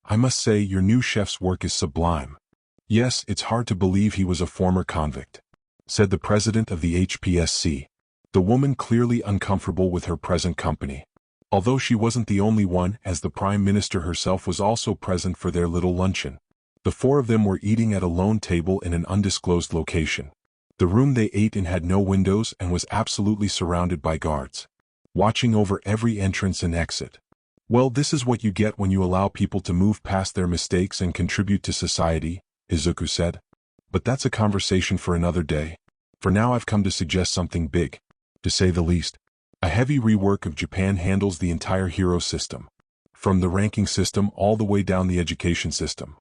I must say your new chef's work is sublime. Yes, it's hard to believe he was a former convict, said the president of the HPSC. The woman clearly uncomfortable with her present company. Although she wasn't the only one, as the Prime Minister herself was also present for their little luncheon. The four of them were eating at a lone table in an undisclosed location. The room they ate in had no windows and was absolutely surrounded by guards, watching over every entrance and exit. Well, this is what you get when you allow people to move past their mistakes and contribute to society, Izuku said. But that's a conversation for another day. For now I've come to suggest something big, to say the least. A heavy rework of Japan handles the entire hero system, from the ranking system all the way down the education system.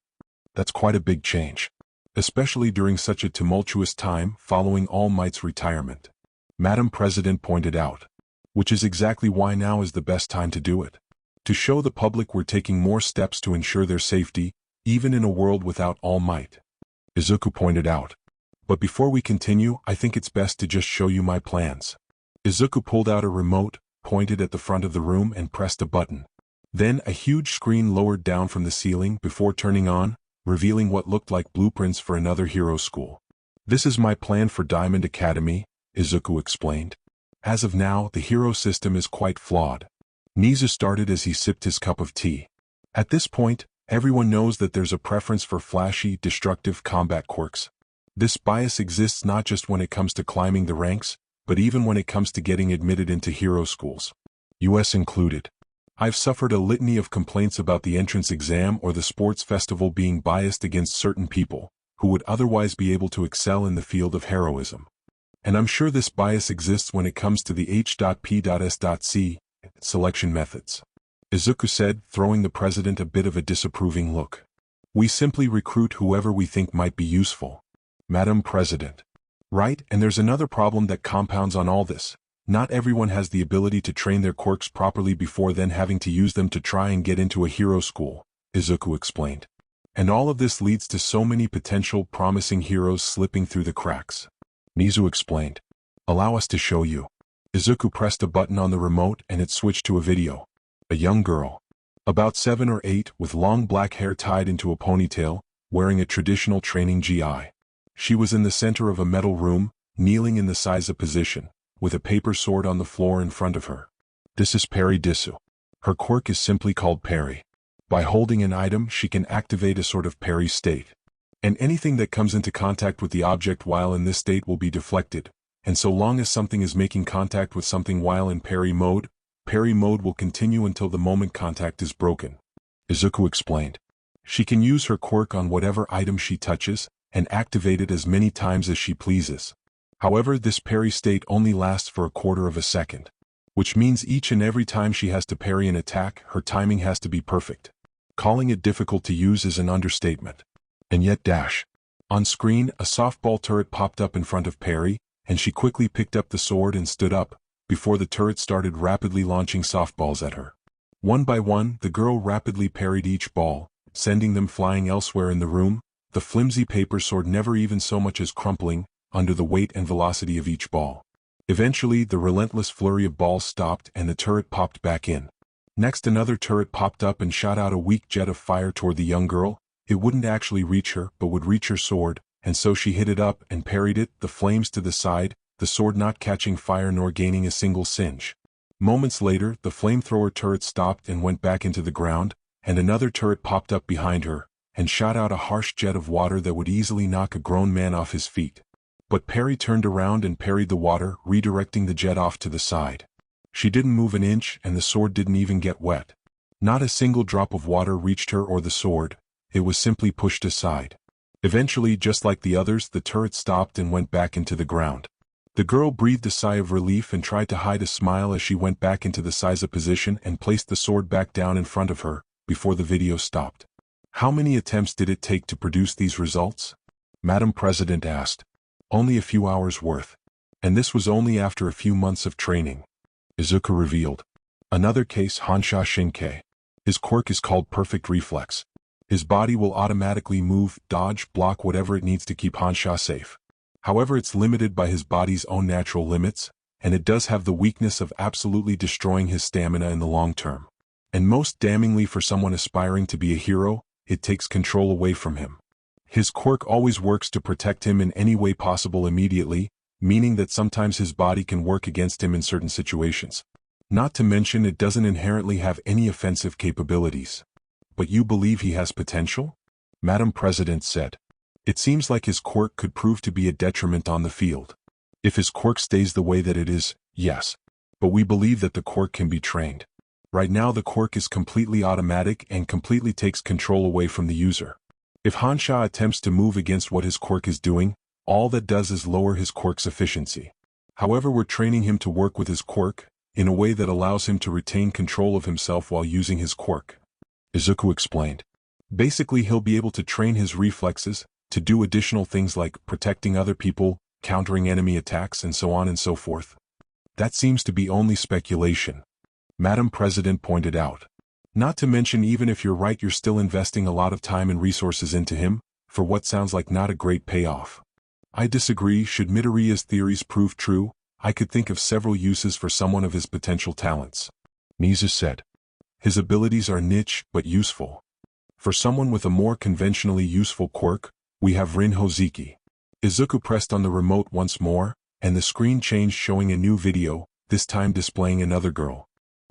That's quite a big change, especially during such a tumultuous time following All Might's retirement. Madam President pointed out, which is exactly why now is the best time to do it. To show the public we're taking more steps to ensure their safety, even in a world without All Might. Izuku pointed out. But before we continue, I think it's best to just show you my plans. Izuku pulled out a remote, pointed at the front of the room and pressed a button. Then a huge screen lowered down from the ceiling before turning on, revealing what looked like blueprints for another hero school. This is my plan for Diamond Academy, Izuku explained. As of now, the hero system is quite flawed. Nizu started as he sipped his cup of tea. At this point, everyone knows that there's a preference for flashy, destructive combat quirks. This bias exists not just when it comes to climbing the ranks, but even when it comes to getting admitted into hero schools. US included. I've suffered a litany of complaints about the entrance exam or the sports festival being biased against certain people, who would otherwise be able to excel in the field of heroism. And I'm sure this bias exists when it comes to the H.P.S.C. selection methods. Izuku said, throwing the president a bit of a disapproving look. We simply recruit whoever we think might be useful. Madam President. Right, and there's another problem that compounds on all this. Not everyone has the ability to train their quirks properly before then having to use them to try and get into a hero school, Izuku explained. And all of this leads to so many potential promising heroes slipping through the cracks. Nizu explained. Allow us to show you. Izuku pressed a button on the remote and it switched to a video. A young girl, about 7 or 8, with long black hair tied into a ponytail, wearing a traditional training GI. She was in the center of a metal room, kneeling in the Saiza position, with a paper sword on the floor in front of her. This is Parry Disu. Her quirk is simply called Parry. By holding an item, she can activate a sort of parry state. And anything that comes into contact with the object while in this state will be deflected, and so long as something is making contact with something while in parry mode will continue until the moment contact is broken. Izuku explained. She can use her quirk on whatever item she touches, and activate it as many times as she pleases. However, this parry state only lasts for a quarter of a second, which means each and every time she has to parry an attack, her timing has to be perfect. Calling it difficult to use is an understatement. And yet on screen, a softball turret popped up in front of Parry, and she quickly picked up the sword and stood up, before the turret started rapidly launching softballs at her. One by one, the girl rapidly parried each ball, sending them flying elsewhere in the room, the flimsy paper sword never even so much as crumpling, under the weight and velocity of each ball. Eventually, the relentless flurry of balls stopped and the turret popped back in. Next, another turret popped up and shot out a weak jet of fire toward the young girl. It wouldn't actually reach her, but would reach her sword, and so she hit it up and parried it, the flames to the side, the sword not catching fire nor gaining a single singe. Moments later, the flamethrower turret stopped and went back into the ground, and another turret popped up behind her, and shot out a harsh jet of water that would easily knock a grown man off his feet. But Perry turned around and parried the water, redirecting the jet off to the side. She didn't move an inch, and the sword didn't even get wet. Not a single drop of water reached her or the sword, it was simply pushed aside. Eventually, just like the others, the turret stopped and went back into the ground. The girl breathed a sigh of relief and tried to hide a smile as she went back into the Seiza position and placed the sword back down in front of her, before the video stopped. How many attempts did it take to produce these results? Madam President asked. Only a few hours worth. And this was only after a few months of training. Izuku revealed. Another case, Hansha Shinkei. His quirk is called Perfect Reflex. His body will automatically move, dodge, block whatever it needs to keep Hansha safe. However, it's limited by his body's own natural limits, and it does have the weakness of absolutely destroying his stamina in the long term. And most damningly for someone aspiring to be a hero, it takes control away from him. His quirk always works to protect him in any way possible immediately, meaning that sometimes his body can work against him in certain situations. Not to mention it doesn't inherently have any offensive capabilities. But you believe he has potential? Madam President said. It seems like his quirk could prove to be a detriment on the field. If his quirk stays the way that it is, yes. But we believe that the quirk can be trained. Right now the quirk is completely automatic and completely takes control away from the user. If Hansha attempts to move against what his quirk is doing, all that does is lower his quirk's efficiency. However, we're training him to work with his quirk, in a way that allows him to retain control of himself while using his quirk. Izuku explained. Basically, he'll be able to train his reflexes, to do additional things like protecting other people, countering enemy attacks, and so on and so forth. That seems to be only speculation. Madam President pointed out. Not to mention, even if you're right, you're still investing a lot of time and resources into him, for what sounds like not a great payoff. I disagree. Should Midoriya's theories prove true, I could think of several uses for someone of his potential talents. Mizu said. His abilities are niche, but useful. For someone with a more conventionally useful quirk, we have Rin Hozeki. Izuku pressed on the remote once more, and the screen changed, showing a new video, this time displaying another girl.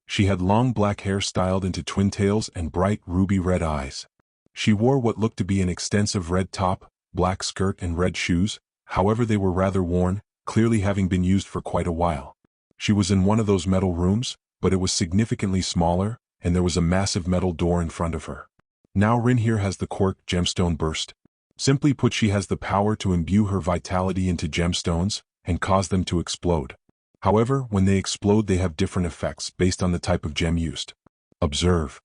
She had long black hair styled into twin tails and bright ruby red eyes. She wore what looked to be an extensive red top, black skirt and red shoes, however they were rather worn, clearly having been used for quite a while. She was in one of those metal rooms, but it was significantly smaller, and there was a massive metal door in front of her. Now Rin here has the quirk Gemstone Burst. Simply put, she has the power to imbue her vitality into gemstones, and cause them to explode. However, when they explode they have different effects based on the type of gem used. Observe.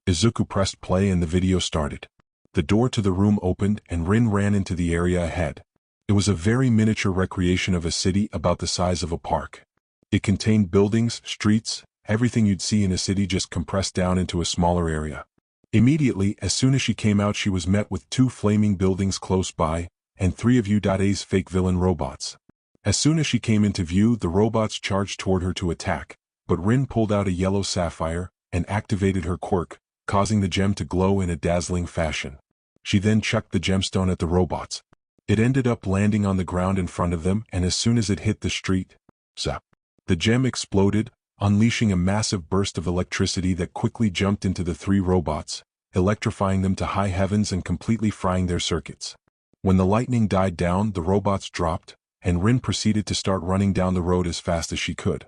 Izuku pressed play and the video started. The door to the room opened and Rin ran into the area ahead. It was a very miniature recreation of a city about the size of a park. It contained buildings, streets, everything you'd see in a city just compressed down into a smaller area. Immediately, as soon as she came out, she was met with 2 flaming buildings close by, and 3 of Udate's fake villain robots. As soon as she came into view, the robots charged toward her to attack, but Rin pulled out a yellow sapphire, and activated her quirk, causing the gem to glow in a dazzling fashion. She then chucked the gemstone at the robots. It ended up landing on the ground in front of them, and as soon as it hit the street, zap! The gem exploded, unleashing a massive burst of electricity that quickly jumped into the 3 robots, electrifying them to high heavens and completely frying their circuits. When the lightning died down, the robots dropped, and Rin proceeded to start running down the road as fast as she could.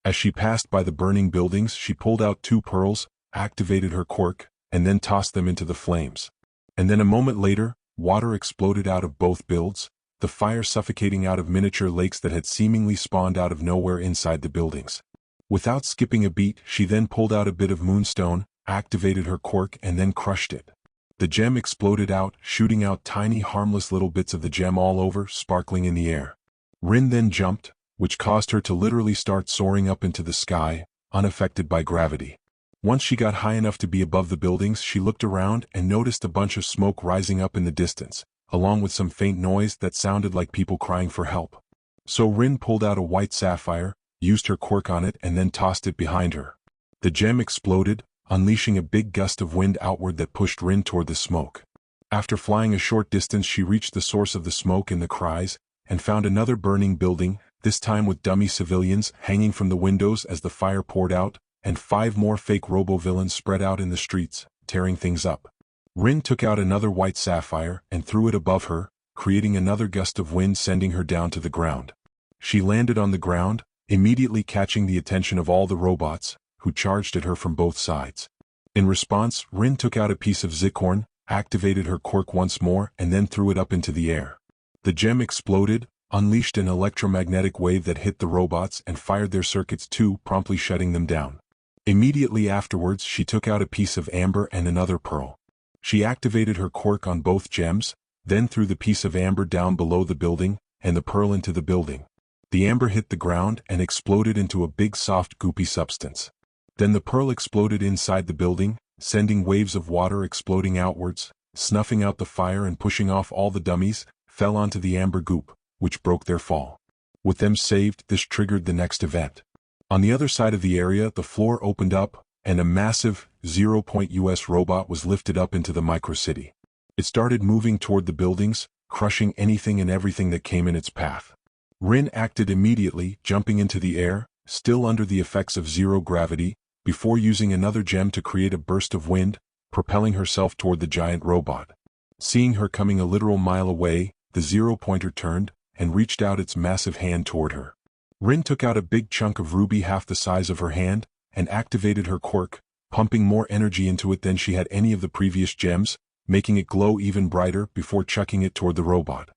As she passed by the burning buildings, she pulled out 2 pearls, activated her quirk, and then tossed them into the flames. And then a moment later, water exploded out of both builds, the fire suffocating out of miniature lakes that had seemingly spawned out of nowhere inside the buildings. Without skipping a beat, she then pulled out a bit of moonstone, activated her quirk, and then crushed it. The gem exploded out, shooting out tiny harmless little bits of the gem all over, sparkling in the air. Rin then jumped, which caused her to literally start soaring up into the sky, unaffected by gravity. Once she got high enough to be above the buildings, she looked around and noticed a bunch of smoke rising up in the distance, along with some faint noise that sounded like people crying for help. So Rin pulled out a white sapphire, used her quirk on it, and then tossed it behind her. The gem exploded, unleashing a big gust of wind outward that pushed Rin toward the smoke. After flying a short distance, she reached the source of the smoke and the cries, and found another burning building, this time with dummy civilians hanging from the windows as the fire poured out, and 5 more fake robo-villains spread out in the streets, tearing things up. Rin took out another white sapphire and threw it above her, creating another gust of wind sending her down to the ground. She landed on the ground, immediately catching the attention of all the robots, who charged at her from both sides. In response, Rin took out a piece of zikhorn, activated her quirk once more and then threw it up into the air. The gem exploded, unleashed an electromagnetic wave that hit the robots and fired their circuits too, promptly shutting them down. Immediately afterwards she took out a piece of amber and another pearl. She activated her quirk on both gems, then threw the piece of amber down below the building, and the pearl into the building. The amber hit the ground and exploded into a big soft goopy substance. Then the pearl exploded inside the building, sending waves of water exploding outwards, snuffing out the fire and pushing off all the dummies, fell onto the amber goop, which broke their fall. With them saved, this triggered the next event. On the other side of the area, the floor opened up, and a massive, 0-point US robot was lifted up into the microcity. It started moving toward the buildings, crushing anything and everything that came in its path. Rin acted immediately, jumping into the air, still under the effects of zero gravity, before using another gem to create a burst of wind, propelling herself toward the giant robot. Seeing her coming a literal mile away, the zero-pointer turned, and reached out its massive hand toward her. Rin took out a big chunk of ruby half the size of her hand, and activated her quirk, pumping more energy into it than she had any of the previous gems, making it glow even brighter before chucking it toward the robot.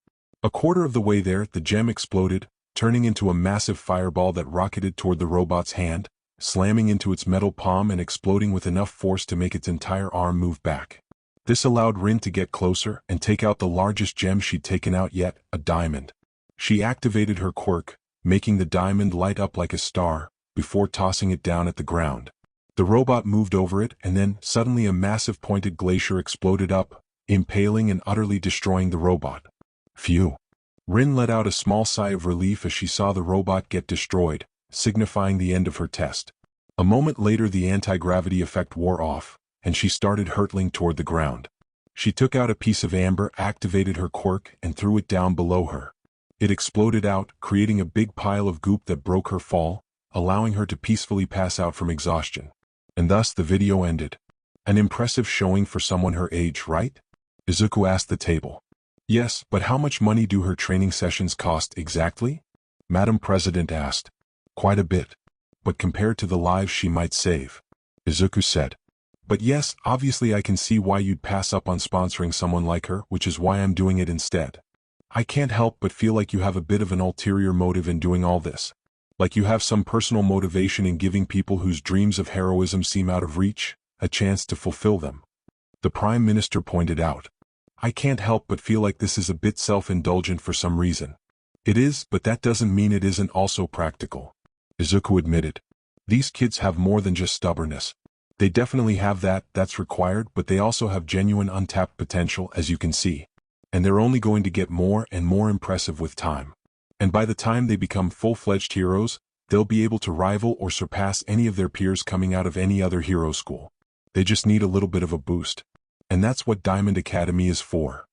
A quarter of the way there, the gem exploded, turning into a massive fireball that rocketed toward the robot's hand, slamming into its metal palm and exploding with enough force to make its entire arm move back. This allowed Rin to get closer and take out the largest gem she'd taken out yet, a diamond. She activated her quirk, making the diamond light up like a star, before tossing it down at the ground. The robot moved over it and then, suddenly a massive pointed glacier exploded up, impaling and utterly destroying the robot. Phew. Rin let out a small sigh of relief as she saw the robot get destroyed, signifying the end of her test. A moment later the anti-gravity effect wore off, and she started hurtling toward the ground. She took out a piece of amber, activated her quirk, and threw it down below her. It exploded out, creating a big pile of goop that broke her fall, allowing her to peacefully pass out from exhaustion. And thus the video ended. An impressive showing for someone her age, right? Izuku asked the table. Yes, but how much money do her training sessions cost exactly? Madam President asked. Quite a bit. But compared to the lives she might save. Izuku said. But yes, obviously I can see why you'd pass up on sponsoring someone like her, which is why I'm doing it instead. I can't help but feel like you have a bit of an ulterior motive in doing all this. Like you have some personal motivation in giving people whose dreams of heroism seem out of reach, a chance to fulfill them. The Prime Minister pointed out. I can't help but feel like this is a bit self-indulgent for some reason. It is, but that doesn't mean it isn't also practical. Izuku admitted. These kids have more than just stubbornness. They definitely have that's required, but they also have genuine untapped potential, as you can see. And they're only going to get more and more impressive with time. And by the time they become full-fledged heroes, they'll be able to rival or surpass any of their peers coming out of any other hero school. They just need a little bit of a boost. And that's what Diamond Academy is for.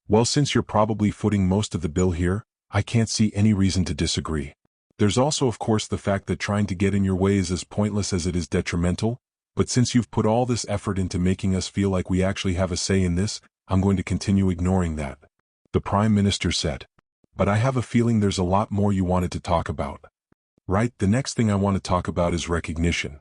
Well, since you're probably footing most of the bill here, I can't see any reason to disagree. There's also of course the fact that trying to get in your way is as pointless as it is detrimental, but since you've put all this effort into making us feel like we actually have a say in this, I'm going to continue ignoring that. The Prime Minister said. But I have a feeling there's a lot more you wanted to talk about. Right, the next thing I want to talk about is recognition.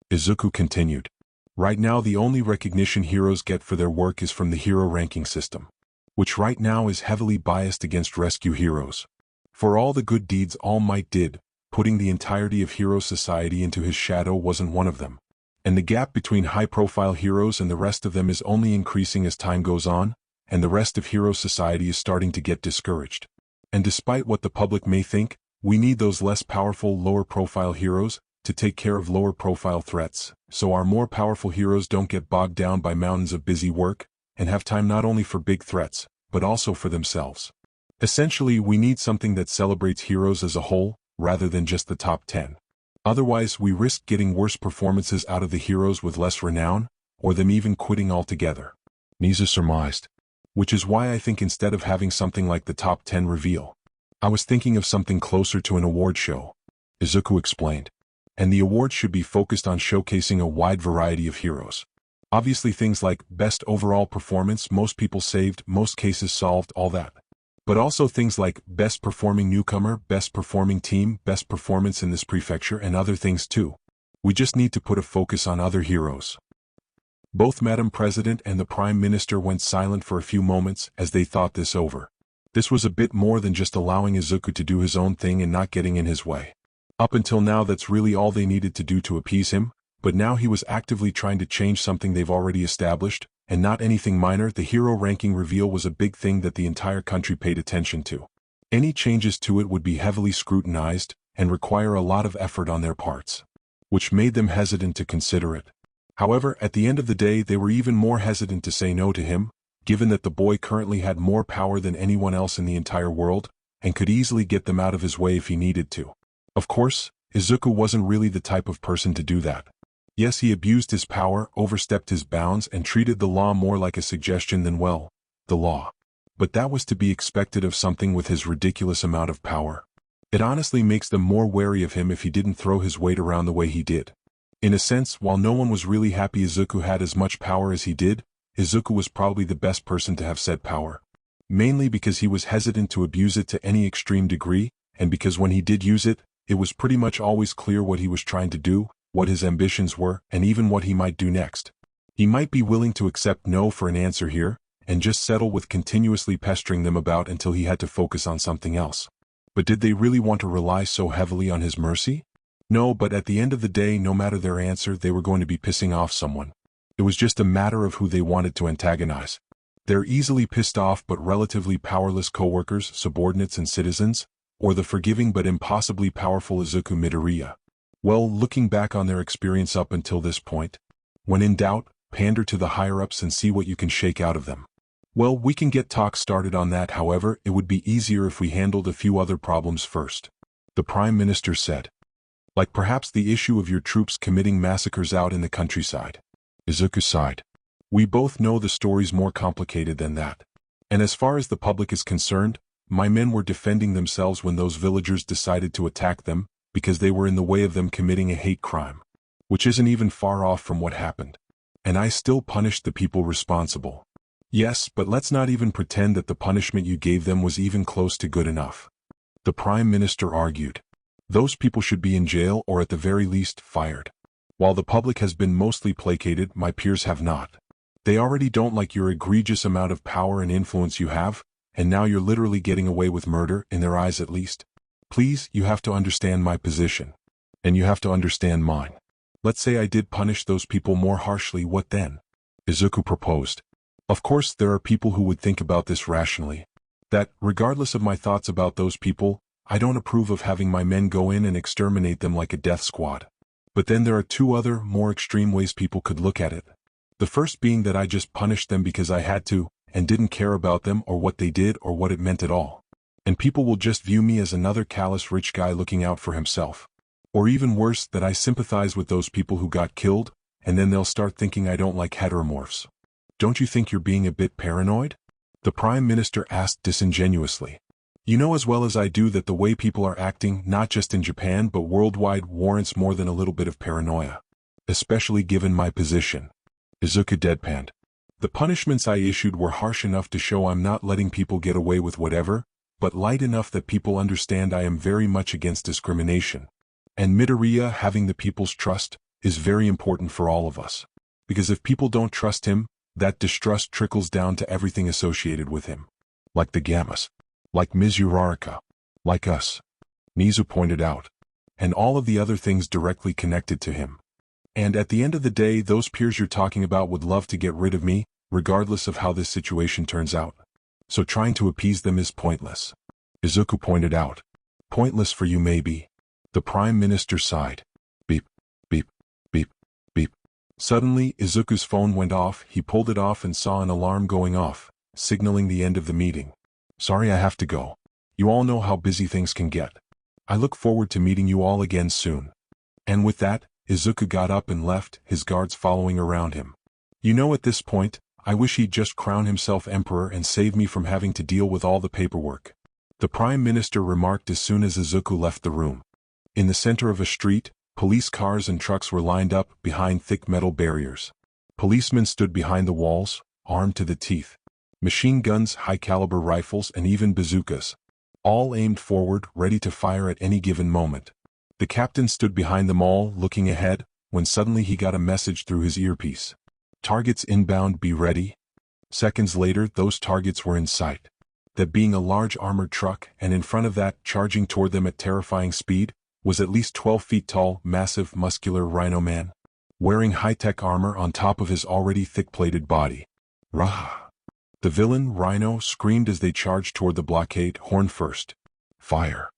Izuku continued. Right now the only recognition heroes get for their work is from the hero ranking system, which right now is heavily biased against rescue heroes. For all the good deeds All Might did, putting the entirety of hero society into his shadow wasn't one of them. And the gap between high-profile heroes and the rest of them is only increasing as time goes on, and the rest of hero society is starting to get discouraged. And despite what the public may think, we need those less powerful, lower-profile heroes to take care of lower-profile threats, so our more powerful heroes don't get bogged down by mountains of busy work, and have time not only for big threats, but also for themselves. Essentially, we need something that celebrates heroes as a whole, rather than just the top 10. Otherwise, we risk getting worse performances out of the heroes with less renown, or them even quitting altogether. Nisa surmised. Which is why I think instead of having something like the top 10 reveal, I was thinking of something closer to an award show. Izuku explained. And the award should be focused on showcasing a wide variety of heroes. Obviously things like best overall performance, most people saved, most cases solved, all that. But also things like best performing newcomer, best performing team, best performance in this prefecture, and other things too. We just need to put a focus on other heroes. Both Madam President and the Prime Minister went silent for a few moments as they thought this over. This was a bit more than just allowing Izuku to do his own thing and not getting in his way. Up until now that's really all they needed to do to appease him, but now he was actively trying to change something they've already established, and not anything minor. The hero ranking reveal was a big thing that the entire country paid attention to. Any changes to it would be heavily scrutinized and require a lot of effort on their parts, which made them hesitant to consider it. However, at the end of the day they were even more hesitant to say no to him, given that the boy currently had more power than anyone else in the entire world, and could easily get them out of his way if he needed to. Of course, Izuku wasn't really the type of person to do that. Yes, he abused his power, overstepped his bounds, and treated the law more like a suggestion than, well, the law. But that was to be expected of something with his ridiculous amount of power. It honestly makes them more wary of him if he didn't throw his weight around the way he did. In a sense, while no one was really happy Izuku had as much power as he did, Izuku was probably the best person to have said power. Mainly because he was hesitant to abuse it to any extreme degree, and because when he did use it, it was pretty much always clear what he was trying to do, what his ambitions were, and even what he might do next. He might be willing to accept no for an answer here, and just settle with continuously pestering them about until he had to focus on something else. But did they really want to rely so heavily on his mercy? No, but at the end of the day, no matter their answer, they were going to be pissing off someone. It was just a matter of who they wanted to antagonize. Their easily pissed off but relatively powerless co-workers, subordinates and citizens, or the forgiving but impossibly powerful Izuku Midoriya. Well, looking back on their experience up until this point, when in doubt, pander to the higher-ups and see what you can shake out of them. Well, we can get talks started on that. However, it would be easier if we handled a few other problems first. The Prime Minister said. Like perhaps the issue of your troops committing massacres out in the countryside. Izuku sighed. We both know the story's more complicated than that. And as far as the public is concerned, my men were defending themselves when those villagers decided to attack them, because they were in the way of them committing a hate crime. Which isn't even far off from what happened. And I still punished the people responsible. Yes, but let's not even pretend that the punishment you gave them was even close to good enough. The Prime Minister argued. Those people should be in jail or at the very least fired. While the public has been mostly placated, my peers have not. They already don't like your egregious amount of power and influence you have, and now you're literally getting away with murder, in their eyes at least. Please, you have to understand my position. And you have to understand mine. Let's say I did punish those people more harshly, what then? Izuku proposed. Of course, there are people who would think about this rationally. That, regardless of my thoughts about those people, I don't approve of having my men go in and exterminate them like a death squad. But then there are two other, more extreme ways people could look at it. The first being that I just punished them because I had to, and didn't care about them or what they did or what it meant at all. And people will just view me as another callous rich guy looking out for himself. Or even worse, that I sympathize with those people who got killed, and then they'll start thinking I don't like heteromorphs. Don't you think you're being a bit paranoid? The Prime Minister asked disingenuously. You know as well as I do that the way people are acting, not just in Japan but worldwide, warrants more than a little bit of paranoia. Especially given my position. Izuku deadpanned. The punishments I issued were harsh enough to show I'm not letting people get away with whatever, but light enough that people understand I am very much against discrimination. And Midoriya having the people's trust is very important for all of us. Because if people don't trust him, that distrust trickles down to everything associated with him. Like the Gammas. Like Ms. Uraraka. Like us. Nizu pointed out. And all of the other things directly connected to him. And at the end of the day, those peers you're talking about would love to get rid of me, regardless of how this situation turns out. So trying to appease them is pointless. Izuku pointed out. Pointless for you maybe. The Prime Minister sighed. Beep, beep, beep, beep. Suddenly, Izuku's phone went off. He pulled it off and saw an alarm going off, signaling the end of the meeting. Sorry, I have to go. You all know how busy things can get. I look forward to meeting you all again soon. And with that, Izuku got up and left, his guards following around him. You know, at this point, I wish he'd just crown himself emperor and save me from having to deal with all the paperwork. The Prime Minister remarked as soon as Izuku left the room. In the center of a street, police cars and trucks were lined up behind thick metal barriers. Policemen stood behind the walls, armed to the teeth. Machine guns, high-caliber rifles, and even bazookas. All aimed forward, ready to fire at any given moment. The captain stood behind them all, looking ahead, when suddenly he got a message through his earpiece. Targets inbound, be ready. Seconds later, those targets were in sight. That being a large armored truck, and in front of that, charging toward them at terrifying speed, was at least 12 feet tall, massive, muscular rhino man, wearing high-tech armor on top of his already thick-plated body. Rah! The villain, Rhino, screamed as they charged toward the blockade, horn first. Fire!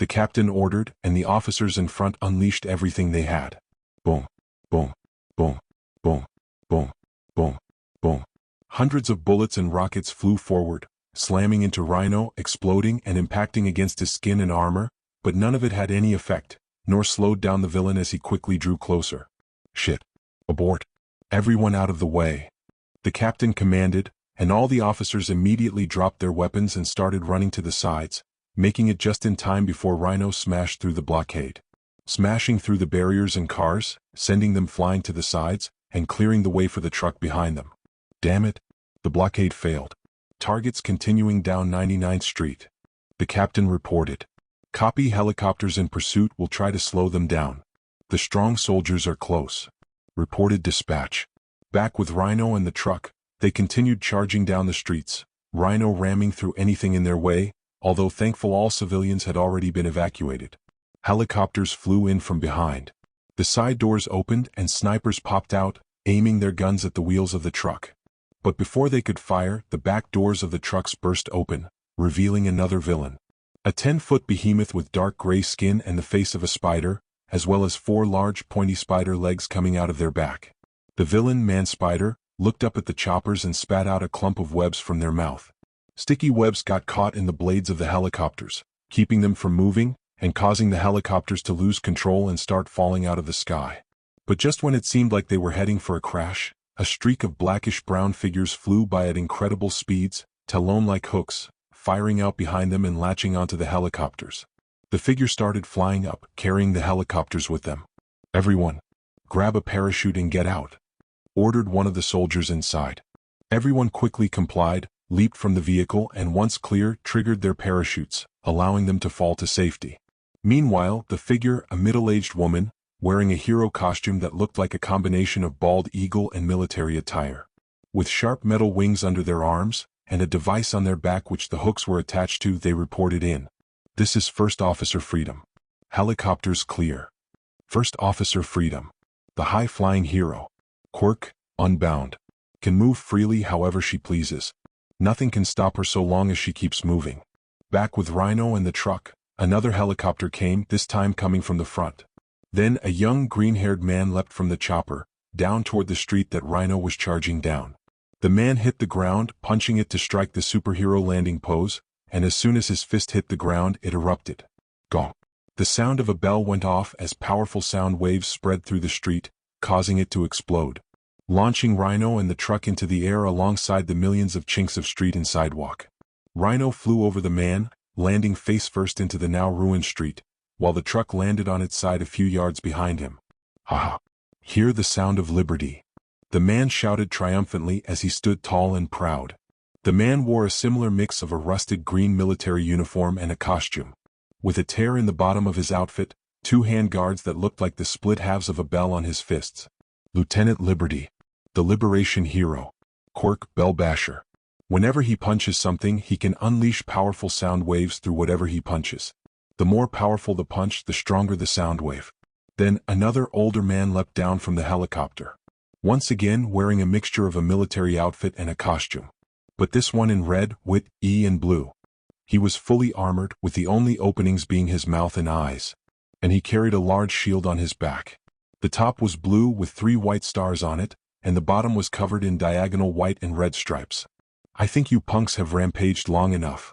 The captain ordered, and the officers in front unleashed everything they had. Boom! Boom! Boom! Boom! Boom! Boom! Boom! Hundreds of bullets and rockets flew forward, slamming into Rhino, exploding and impacting against his skin and armor, but none of it had any effect, nor slowed down the villain as he quickly drew closer. Shit! Abort! Everyone out of the way! The captain commanded, and all the officers immediately dropped their weapons and started running to the sides, making it just in time before Rhino smashed through the blockade. Smashing through the barriers and cars, sending them flying to the sides, and clearing the way for the truck behind them. Damn it! The blockade failed. Targets continuing down 99th Street. The captain reported. Copy, helicopters in pursuit will try to slow them down. The strong soldiers are close. Reported dispatch. Back with Rhino and the truck, they continued charging down the streets, Rhino ramming through anything in their way, although thankful all civilians had already been evacuated. Helicopters flew in from behind. The side doors opened and snipers popped out, aiming their guns at the wheels of the truck. But before they could fire, the back doors of the trucks burst open, revealing another villain. A 10-foot behemoth with dark gray skin and the face of a spider, as well as 4 large pointy spider legs coming out of their back. The villain, Man-Spider, looked up at the choppers and spat out a clump of webs from their mouth. Sticky webs got caught in the blades of the helicopters, keeping them from moving, and causing the helicopters to lose control and start falling out of the sky. But just when it seemed like they were heading for a crash, a streak of blackish-brown figures flew by at incredible speeds, talon-like hooks, firing out behind them and latching onto the helicopters. The figures started flying up, carrying the helicopters with them. Everyone, grab a parachute and get out, ordered one of the soldiers inside. Everyone quickly complied, leaped from the vehicle and once clear, triggered their parachutes, allowing them to fall to safety. Meanwhile, the figure, a middle-aged woman, wearing a hero costume that looked like a combination of bald eagle and military attire. With sharp metal wings under their arms, and a device on their back which the hooks were attached to, they reported in. This is First Officer Freedom. Helicopters clear. First Officer Freedom. The high-flying hero. Quirk, unbound. Can move freely however she pleases. Nothing can stop her so long as she keeps moving. Back with Rhino and the truck, another helicopter came, this time coming from the front. Then a young green-haired man leapt from the chopper, down toward the street that Rhino was charging down. The man hit the ground, punching it to strike the superhero landing pose, and as soon as his fist hit the ground, it erupted. Gong. The sound of a bell went off as powerful sound waves spread through the street, causing it to explode, launching Rhino and the truck into the air alongside the millions of chinks of street and sidewalk. Rhino flew over the man, landing face first into the now ruined street, while the truck landed on its side a few yards behind him. Ha! Hear the sound of liberty. The man shouted triumphantly as he stood tall and proud. The man wore a similar mix of a rusted green military uniform and a costume. With a tear in the bottom of his outfit, 2 handguards that looked like the split halves of a bell on his fists. Lieutenant Liberty. The Liberation Hero. Quirk, Bell Basher. Whenever he punches something, he can unleash powerful sound waves through whatever he punches. The more powerful the punch, the stronger the sound wave. Then another older man leapt down from the helicopter. Once again wearing a mixture of a military outfit and a costume. But this one in red, white, and blue. He was fully armored, with the only openings being his mouth and eyes. And he carried a large shield on his back. The top was blue with 3 white stars on it, and the bottom was covered in diagonal white and red stripes. I think you punks have rampaged long enough,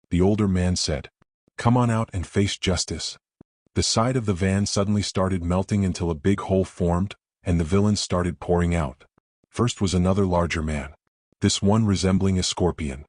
the older man said. Come on out and face justice. The side of the van suddenly started melting until a big hole formed, and the villains started pouring out. First was another larger man. This one resembling a scorpion.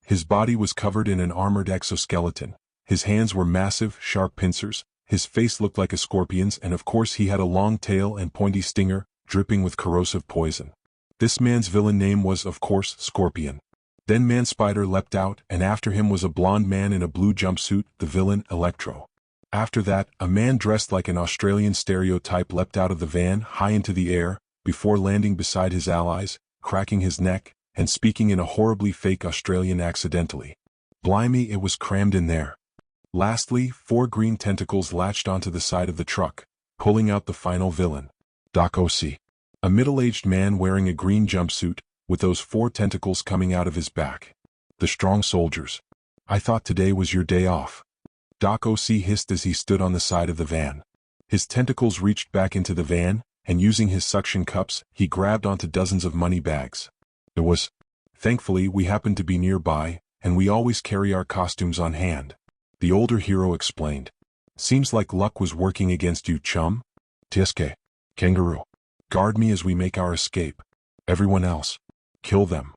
His body was covered in an armored exoskeleton. His hands were massive, sharp pincers. His face looked like a scorpion's, and of course he had a long tail and pointy stinger, dripping with corrosive poison. This man's villain name was, of course, Scorpion. Then Man-Spider leapt out, and after him was a blonde man in a blue jumpsuit, the villain, Electro. After that, a man dressed like an Australian stereotype leapt out of the van high into the air, before landing beside his allies, cracking his neck, and speaking in a horribly fake Australian accidentally. Blimey, it was crammed in there. Lastly, 4 green tentacles latched onto the side of the truck, pulling out the final villain. Doc O.C. A middle-aged man wearing a green jumpsuit, with those 4 tentacles coming out of his back. The strong soldiers. I thought today was your day off. Doc O.C. hissed as he stood on the side of the van. His tentacles reached back into the van, and using his suction cups, he grabbed onto dozens of money bags. It was. Thankfully, we happened to be nearby, and we always carry our costumes on hand. The older hero explained. Seems like luck was working against you, chum. Tiske. Kangaroo. Guard me as we make our escape. Everyone else. Kill them.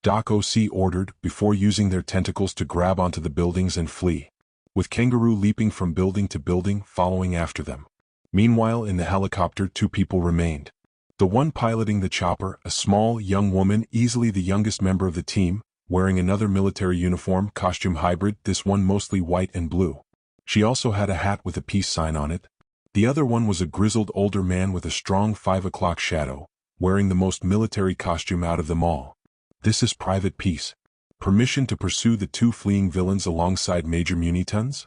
Doc O.C. ordered, before using their tentacles to grab onto the buildings and flee, with Kangaroo leaping from building to building, following after them. Meanwhile, in the helicopter, 2 people remained. The one piloting the chopper, a small, young woman, easily the youngest member of the team, wearing another military uniform, costume hybrid, this one mostly white and blue. She also had a hat with a peace sign on it. The other one was a grizzled older man with a strong 5 o'clock shadow, wearing the most military costume out of them all. This is Private Peace. Permission to pursue the 2 fleeing villains alongside Major Munitons?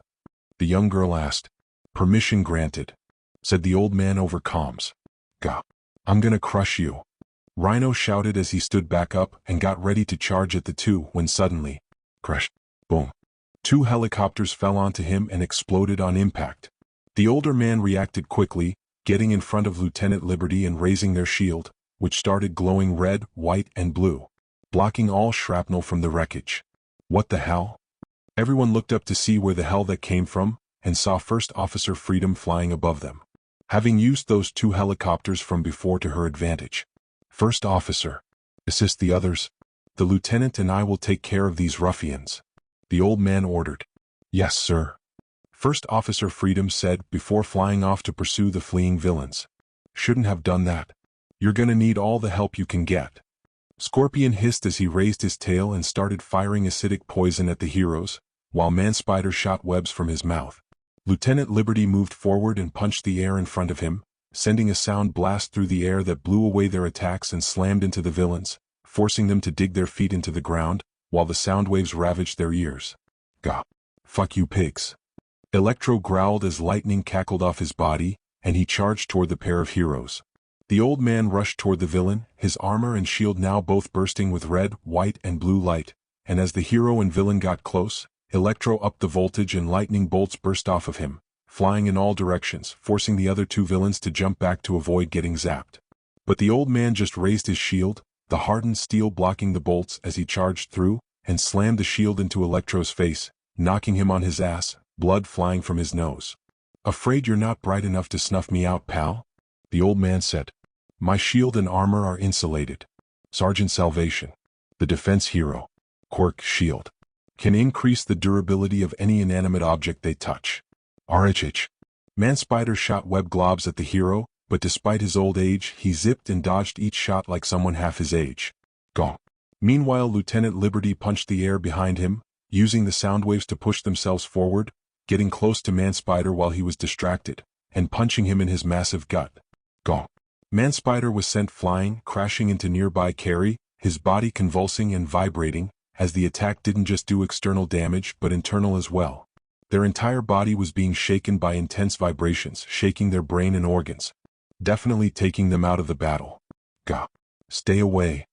The young girl asked. Permission granted, said the old man over comms. Gah. I'm gonna crush you. Rhino shouted as he stood back up and got ready to charge at the 2 when suddenly, crash, boom. 2 helicopters fell onto him and exploded on impact. The older man reacted quickly, getting in front of Lieutenant Liberty and raising their shield, which started glowing red, white, and blue, blocking all shrapnel from the wreckage. What the hell? Everyone looked up to see where the hell that came from, and saw First Officer Freedom flying above them, having used those 2 helicopters from before to her advantage. First Officer, assist the others. The lieutenant and I will take care of these ruffians. The old man ordered. Yes, sir. First Officer Freedom said before flying off to pursue the fleeing villains. Shouldn't have done that. You're gonna need all the help you can get. Scorpion hissed as he raised his tail and started firing acidic poison at the heroes, while Man-Spider shot webs from his mouth. Lieutenant Liberty moved forward and punched the air in front of him, sending a sound blast through the air that blew away their attacks and slammed into the villains, forcing them to dig their feet into the ground, while the sound waves ravaged their ears. Gah. Fuck you pigs. Electro growled as lightning cackled off his body, and he charged toward the pair of heroes. The old man rushed toward the villain, his armor and shield now both bursting with red, white, and blue light, and as the hero and villain got close, Electro upped the voltage and lightning bolts burst off of him, flying in all directions, forcing the other 2 villains to jump back to avoid getting zapped. But the old man just raised his shield, the hardened steel blocking the bolts as he charged through, and slammed the shield into Electro's face, knocking him on his ass, blood flying from his nose. Afraid you're not bright enough to snuff me out, pal? The old man said. My shield and armor are insulated. Sergeant Salvation, the defense hero, Quirk Shield, can increase the durability of any inanimate object they touch. RHH. Man-Spider shot web globs at the hero, but despite his old age, he zipped and dodged each shot like someone half his age. Gong. Meanwhile, Lieutenant Liberty punched the air behind him, using the sound waves to push themselves forward, getting close to Man-Spider while he was distracted, and punching him in his massive gut. Gong. Man-Spider was sent flying, crashing into nearby Carrie, his body convulsing and vibrating, as the attack didn't just do external damage but internal as well. Their entire body was being shaken by intense vibrations, shaking their brain and organs, definitely taking them out of the battle. Gah. Stay away.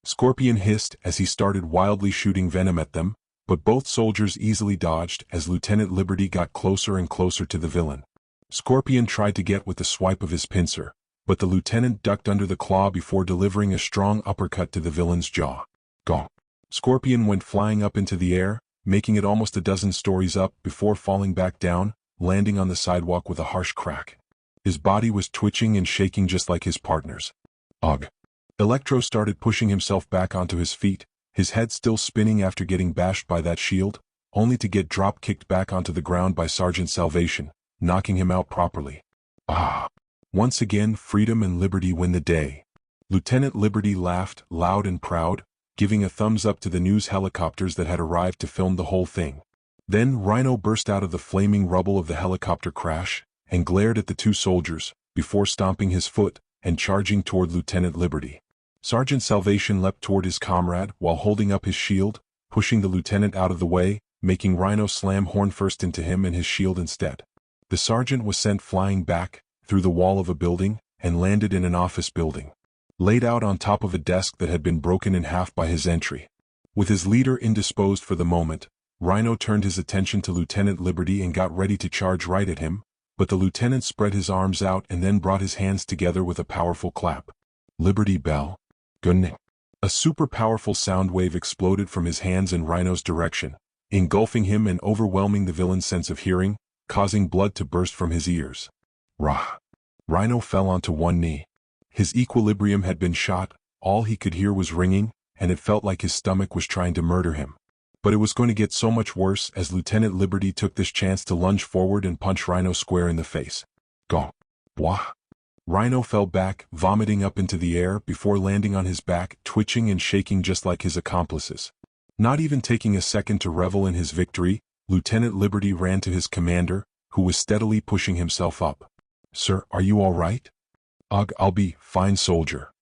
Scorpion hissed as he started wildly shooting venom at them, but both soldiers easily dodged as Lieutenant Liberty got closer and closer to the villain. Scorpion tried to get with the swipe of his pincer, but the lieutenant ducked under the claw before delivering a strong uppercut to the villain's jaw. Gong. Scorpion went flying up into the air, making it almost a dozen stories up before falling back down, landing on the sidewalk with a harsh crack. His body was twitching and shaking just like his partner's. Ugh. Electro started pushing himself back onto his feet, his head still spinning after getting bashed by that shield, only to get drop-kicked back onto the ground by Sergeant Salvation, knocking him out properly. Ah. Once again, freedom and liberty win the day. Lieutenant Liberty laughed, loud and proud, giving a thumbs up to the news helicopters that had arrived to film the whole thing. Then Rhino burst out of the flaming rubble of the helicopter crash, and glared at the two soldiers, before stomping his foot, and charging toward Lieutenant Liberty. Sergeant Salvation leapt toward his comrade while holding up his shield, pushing the lieutenant out of the way, making Rhino slam hornfirst into him and his shield instead. The sergeant was sent flying back, through the wall of a building, and landed in an office building. Laid out on top of a desk that had been broken in half by his entry. With his leader indisposed for the moment, Rhino turned his attention to Lieutenant Liberty and got ready to charge right at him, but the lieutenant spread his arms out and then brought his hands together with a powerful clap. Liberty Bell. Gunning. A super powerful sound wave exploded from his hands in Rhino's direction, engulfing him and overwhelming the villain's sense of hearing, causing blood to burst from his ears. Rah! Rhino fell onto one knee. His equilibrium had been shot, all he could hear was ringing, and it felt like his stomach was trying to murder him. But it was going to get so much worse as Lieutenant Liberty took this chance to lunge forward and punch Rhino square in the face. Gong. Wah. Rhino fell back, vomiting up into the air before landing on his back, twitching and shaking just like his accomplices. Not even taking a second to revel in his victory, Lieutenant Liberty ran to his commander, who was steadily pushing himself up. Sir, are you all right? Ugh, I'll be fine, soldier.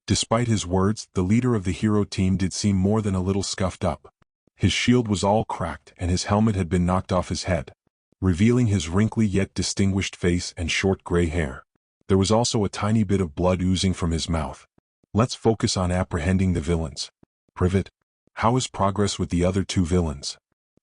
Despite his words, the leader of the hero team did seem more than a little scuffed up. His shield was all cracked and his helmet had been knocked off his head, revealing his wrinkly yet distinguished face and short gray hair. There was also a tiny bit of blood oozing from his mouth. Let's focus on apprehending the villains. Privet, how is progress with the other two villains?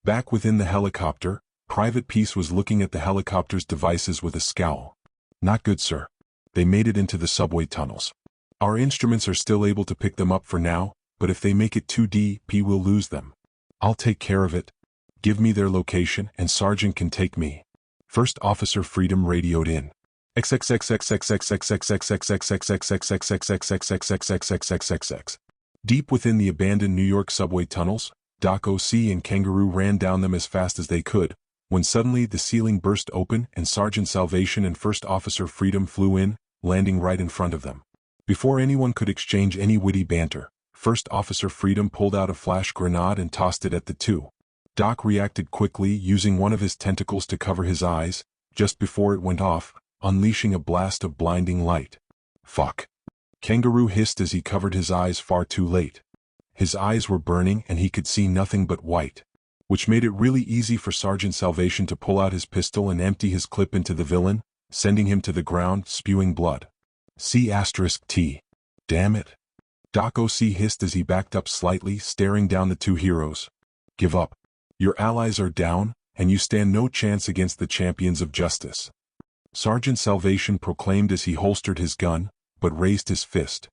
Back within the helicopter, Private Peace was looking at the helicopter's devices with a scowl. Not good, sir. They made it into the subway tunnels. Our instruments are still able to pick them up for now, but if they make it too deep, we'll lose them. I'll take care of it. Give me their location and Sergeant can take me. First Officer Freedom radioed in. Deep within the abandoned New York subway tunnels, Doc O.C. and Kangaroo ran down them as fast as they could, when suddenly the ceiling burst open and Sergeant Salvation and First Officer Freedom flew in, landing right in front of them. Before anyone could exchange any witty banter, First Officer Freedom pulled out a flash grenade and tossed it at the two. Doc reacted quickly, using one of his tentacles to cover his eyes, just before it went off, unleashing a blast of blinding light. Fuck. Kangaroo hissed as he covered his eyes far too late. His eyes were burning and he could see nothing but white, which made it really easy for Sergeant Salvation to pull out his pistol and empty his clip into the villain, sending him to the ground, spewing blood. C*T. Damn it. Doc O.C. hissed as he backed up slightly, staring down the two heroes. Give up. Your allies are down, and you stand no chance against the champions of justice. Sergeant Salvation proclaimed as he holstered his gun, but raised his fist.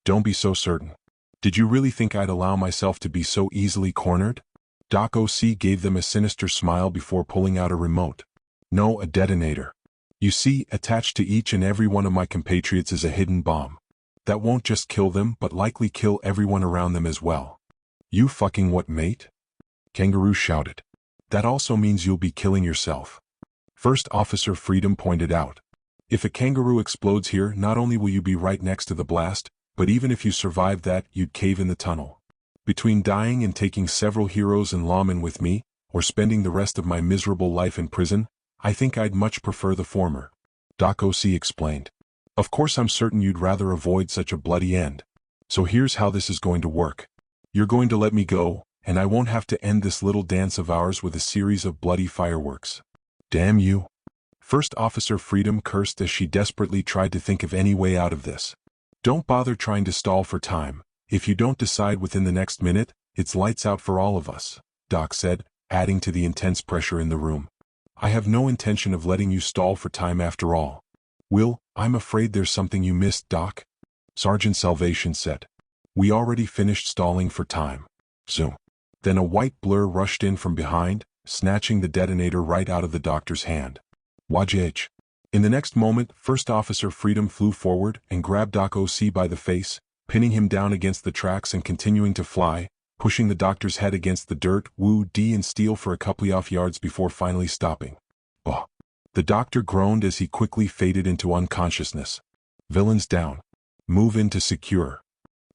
Don't be so certain. Did you really think I'd allow myself to be so easily cornered? Doc O.C. gave them a sinister smile before pulling out a remote. No, a detonator. You see, attached to each and every one of my compatriots is a hidden bomb. That won't just kill them but likely kill everyone around them as well. You fucking what, mate? Kangaroo shouted. That also means you'll be killing yourself. First Officer Freedom pointed out. If a kangaroo explodes here, not only will you be right next to the blast, but even if you survived that, you'd cave in the tunnel. Between dying and taking several heroes and lawmen with me, or spending the rest of my miserable life in prison, I think I'd much prefer the former. Doc O.C. explained. Of course I'm certain you'd rather avoid such a bloody end. So here's how this is going to work. You're going to let me go, and I won't have to end this little dance of ours with a series of bloody fireworks. Damn you. First Officer Freedom cursed as she desperately tried to think of any way out of this. Don't bother trying to stall for time. If you don't decide within the next minute, it's lights out for all of us, Doc said, adding to the intense pressure in the room. I have no intention of letting you stall for time after all. Will, I'm afraid there's something you missed, Doc. Sergeant Salvation said. We already finished stalling for time. Zoom. Then a white blur rushed in from behind, snatching the detonator right out of the doctor's hand. Wajh. In the next moment, First Officer Freedom flew forward and grabbed Doc O.C. by the face, pinning him down against the tracks and continuing to fly, pushing the doctor's head against the dirt, and steel for a couple of yards before finally stopping. Bah. The doctor groaned as he quickly faded into unconsciousness. Villains down. Move in to secure.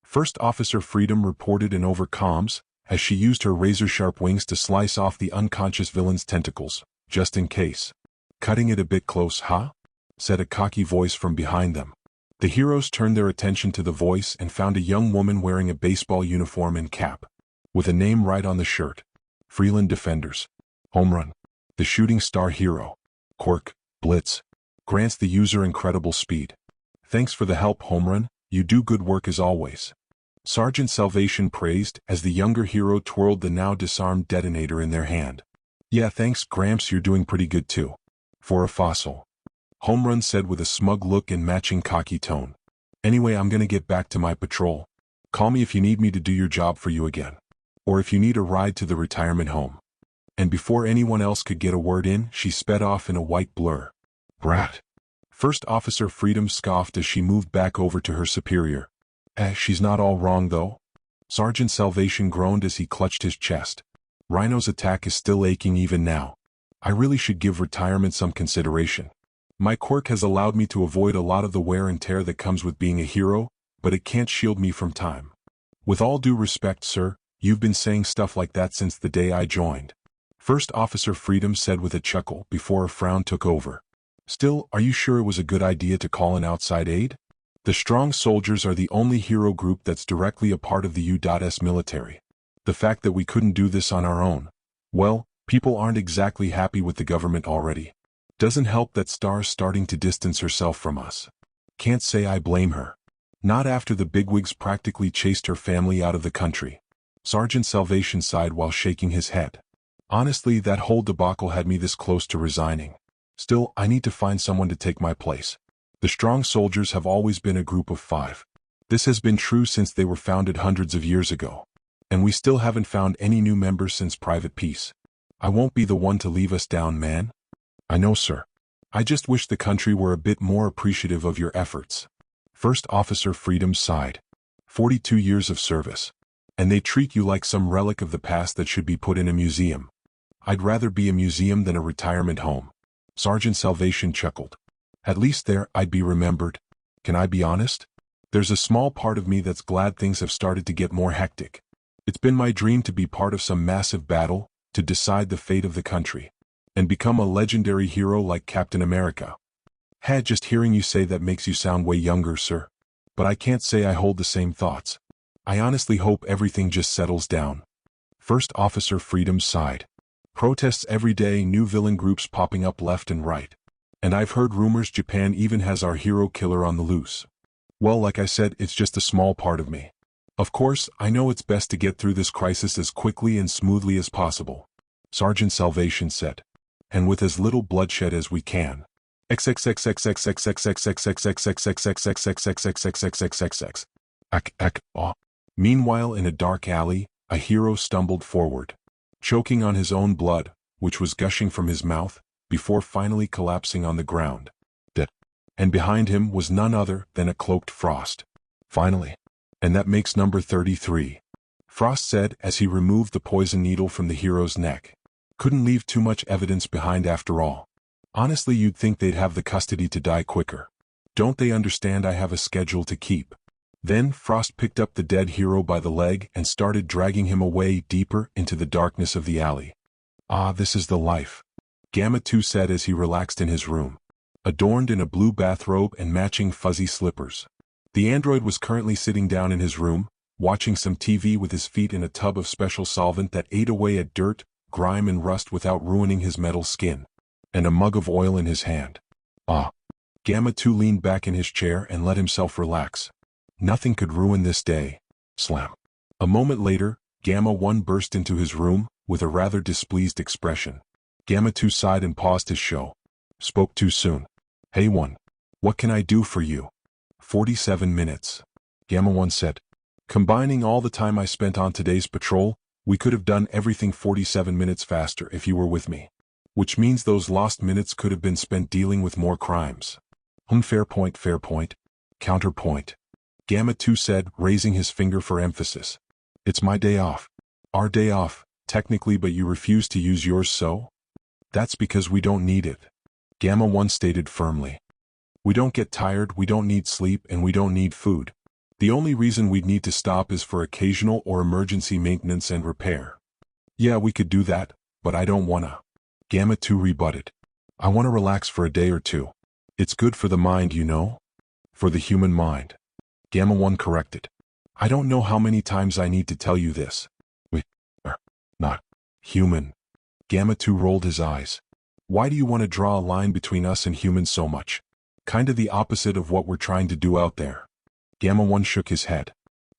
First Officer Freedom reported in over comms, as she used her razor-sharp wings to slice off the unconscious villain's tentacles, just in case. Cutting it a bit close, huh? Said a cocky voice from behind them. The heroes turned their attention to the voice and found a young woman wearing a baseball uniform and cap, with a name right on the shirt. Freeland Defenders. Home run. The shooting star hero. Quirk, Blitz. Grants the user incredible speed. Thanks for the help, Home Run. You do good work as always. Sergeant Salvation praised as the younger hero twirled the now disarmed detonator in their hand. Yeah, thanks, Gramps, you're doing pretty good too. For a fossil. Home Run said with a smug look and matching cocky tone. Anyway, I'm gonna get back to my patrol. Call me if you need me to do your job for you again. Or if you need a ride to the retirement home. And before anyone else could get a word in, she sped off in a white blur. Brat. First Officer Freedom scoffed as she moved back over to her superior. She's not all wrong though. Sergeant Salvation groaned as he clutched his chest. Rhino's attack is still aching even now. I really should give retirement some consideration. My quirk has allowed me to avoid a lot of the wear and tear that comes with being a hero, but it can't shield me from time. With all due respect, sir, you've been saying stuff like that since the day I joined. First Officer Freedom said with a chuckle before a frown took over. Still, are you sure it was a good idea to call in outside aid? The strong soldiers are the only hero group that's directly a part of the U.S. military. The fact that we couldn't do this on our own, well, people aren't exactly happy with the government already. Doesn't help that Star's starting to distance herself from us. Can't say I blame her. Not after the bigwigs practically chased her family out of the country. Sergeant Salvation sighed while shaking his head. Honestly, that whole debacle had me this close to resigning. Still, I need to find someone to take my place. The strong soldiers have always been a group of 5. This has been true since they were founded hundreds of years ago. And we still haven't found any new members since Private Peace. I won't be the one to leave us down, man. I know, sir. I just wish the country were a bit more appreciative of your efforts. First Officer Freedom sighed. 42 years of service. And they treat you like some relic of the past that should be put in a museum. I'd rather be a museum than a retirement home. Sergeant Salvation chuckled. At least there, I'd be remembered. Can I be honest? There's a small part of me that's glad things have started to get more hectic. It's been my dream to be part of some massive battle, to decide the fate of the country. And become a legendary hero like Captain America. Just hearing you say that makes you sound way younger, sir. But I can't say I hold the same thoughts. I honestly hope everything just settles down. First Officer Freedom sighed. Protests every day, new villain groups popping up left and right. And I've heard rumors Japan even has our hero killer on the loose. Well, like I said, it's just a small part of me. Of course, I know it's best to get through this crisis as quickly and smoothly as possible. Sergeant Salvation said. And with as little bloodshed as we can. Meanwhile, in a dark alley, a hero stumbled forward, choking on his own blood, which was gushing from his mouth, before finally collapsing on the ground. Dead. And behind him was none other than a cloaked Frost. Finally. And that makes number 33. Frost said as he removed the poison needle from the hero's neck. Couldn't leave too much evidence behind after all. Honestly, you'd think they'd have the custody to die quicker. Don't they understand I have a schedule to keep? Then Frost picked up the dead hero by the leg and started dragging him away deeper into the darkness of the alley. This is the life. Gamma 2 said as he relaxed in his room, adorned in a blue bathrobe and matching fuzzy slippers. The android was currently sitting down in his room, watching some TV with his feet in a tub of special solvent that ate away at dirt, grime and rust without ruining his metal skin, and a mug of oil in his hand. Gamma 2 leaned back in his chair and let himself relax. Nothing could ruin this day. Slam. A moment later, Gamma 1 burst into his room, with a rather displeased expression. Gamma 2 sighed and paused his show. Spoke too soon. Hey 1. What can I do for you? 47 minutes. Gamma 1 said. Combining all the time I spent on today's patrol, we could have done everything 47 minutes faster if you were with me. Which means those lost minutes could have been spent dealing with more crimes. Fair point, fair point. Counterpoint. Gamma 2 said, raising his finger for emphasis. It's my day off. Our day off, technically, but you refuse to use yours, so? That's because we don't need it. Gamma 1 stated firmly. We don't get tired, we don't need sleep, and we don't need food. The only reason we'd need to stop is for occasional or emergency maintenance and repair. Yeah, we could do that, but I don't wanna. Gamma 2 rebutted. I wanna relax for a day or two. It's good for the mind, you know? For the human mind. Gamma 1 corrected. I don't know how many times I need to tell you this. We are not human. Gamma 2 rolled his eyes. Why do you want to draw a line between us and humans so much? Kinda the opposite of what we're trying to do out there. Gamma 1 shook his head.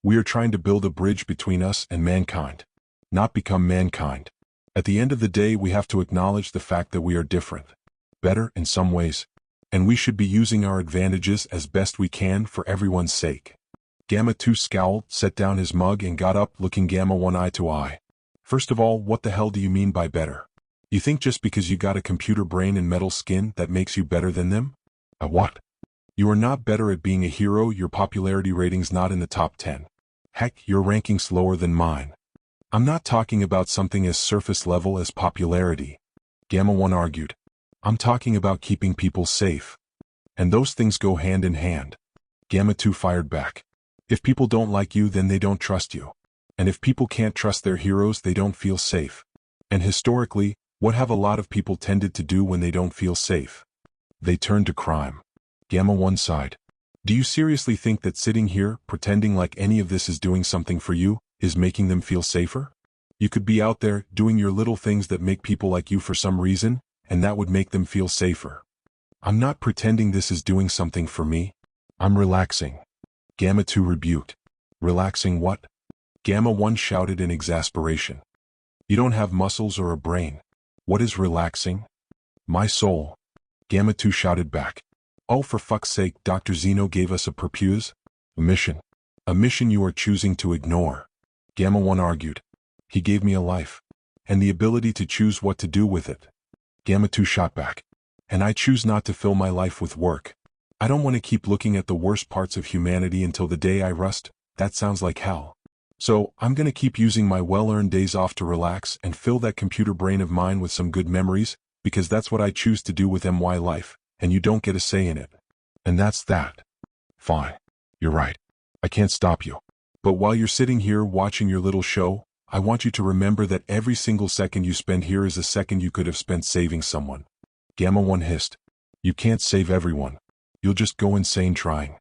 We are trying to build a bridge between us and mankind. Not become mankind. At the end of the day, we have to acknowledge the fact that we are different. Better in some ways. And we should be using our advantages as best we can for everyone's sake. Gamma 2 scowled, set down his mug and got up, looking Gamma 1 eye to eye. First of all, what the hell do you mean by better? You think just because you got a computer brain and metal skin that makes you better than them? What? You are not better at being a hero, your popularity rating's not in the top 10. Heck, your ranking's lower than mine. I'm not talking about something as surface level as popularity. Gamma 1 argued. I'm talking about keeping people safe. And those things go hand in hand. Gamma 2 fired back. If people don't like you, then they don't trust you. And if people can't trust their heroes, they don't feel safe. And historically, what have a lot of people tended to do when they don't feel safe? They turn to crime. Gamma 1 sighed. Do you seriously think that sitting here, pretending like any of this is doing something for you, is making them feel safer? You could be out there, doing your little things that make people like you for some reason, and that would make them feel safer. I'm not pretending this is doing something for me. I'm relaxing. Gamma 2 rebuked. Relaxing what? Gamma 1 shouted in exasperation. You don't have muscles or a brain. What is relaxing? My soul. Gamma 2 shouted back. Oh, for fuck's sake, Dr. Zeno gave us a purpose? A mission. A mission you are choosing to ignore. Gamma 1 argued. He gave me a life. And the ability to choose what to do with it. Gamma 2 shot back. And I choose not to fill my life with work. I don't want to keep looking at the worst parts of humanity until the day I rust. That sounds like hell. So, I'm gonna keep using my well-earned days off to relax and fill that computer brain of mine with some good memories, because that's what I choose to do with my life, and you don't get a say in it. And that's that. Fine. You're right. I can't stop you. But while you're sitting here watching your little show, I want you to remember that every single second you spend here is a second you could have spent saving someone. Gamma 1 hissed. You can't save everyone. You'll just go insane trying.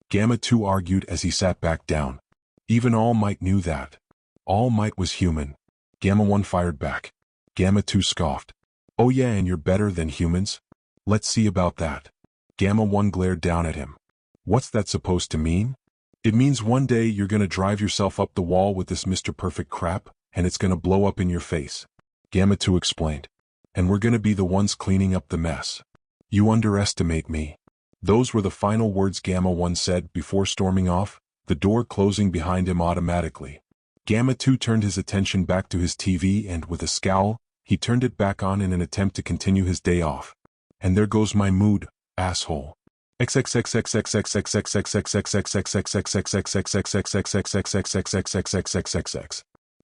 Gamma 2 argued as he sat back down. Even All Might knew that. All Might was human. Gamma 1 fired back. Gamma 2 scoffed. Oh yeah, and you're better than humans? Let's see about that. Gamma 1 glared down at him. What's that supposed to mean? It means one day you're gonna drive yourself up the wall with this Mr. Perfect crap, and it's gonna blow up in your face. Gamma 2 explained. And we're gonna be the ones cleaning up the mess. You underestimate me. Those were the final words Gamma 1 said before storming off, the door closing behind him automatically. Gamma 2 turned his attention back to his TV and, with a scowl, he turned it back on in an attempt to continue his day off. And there goes my mood, asshole.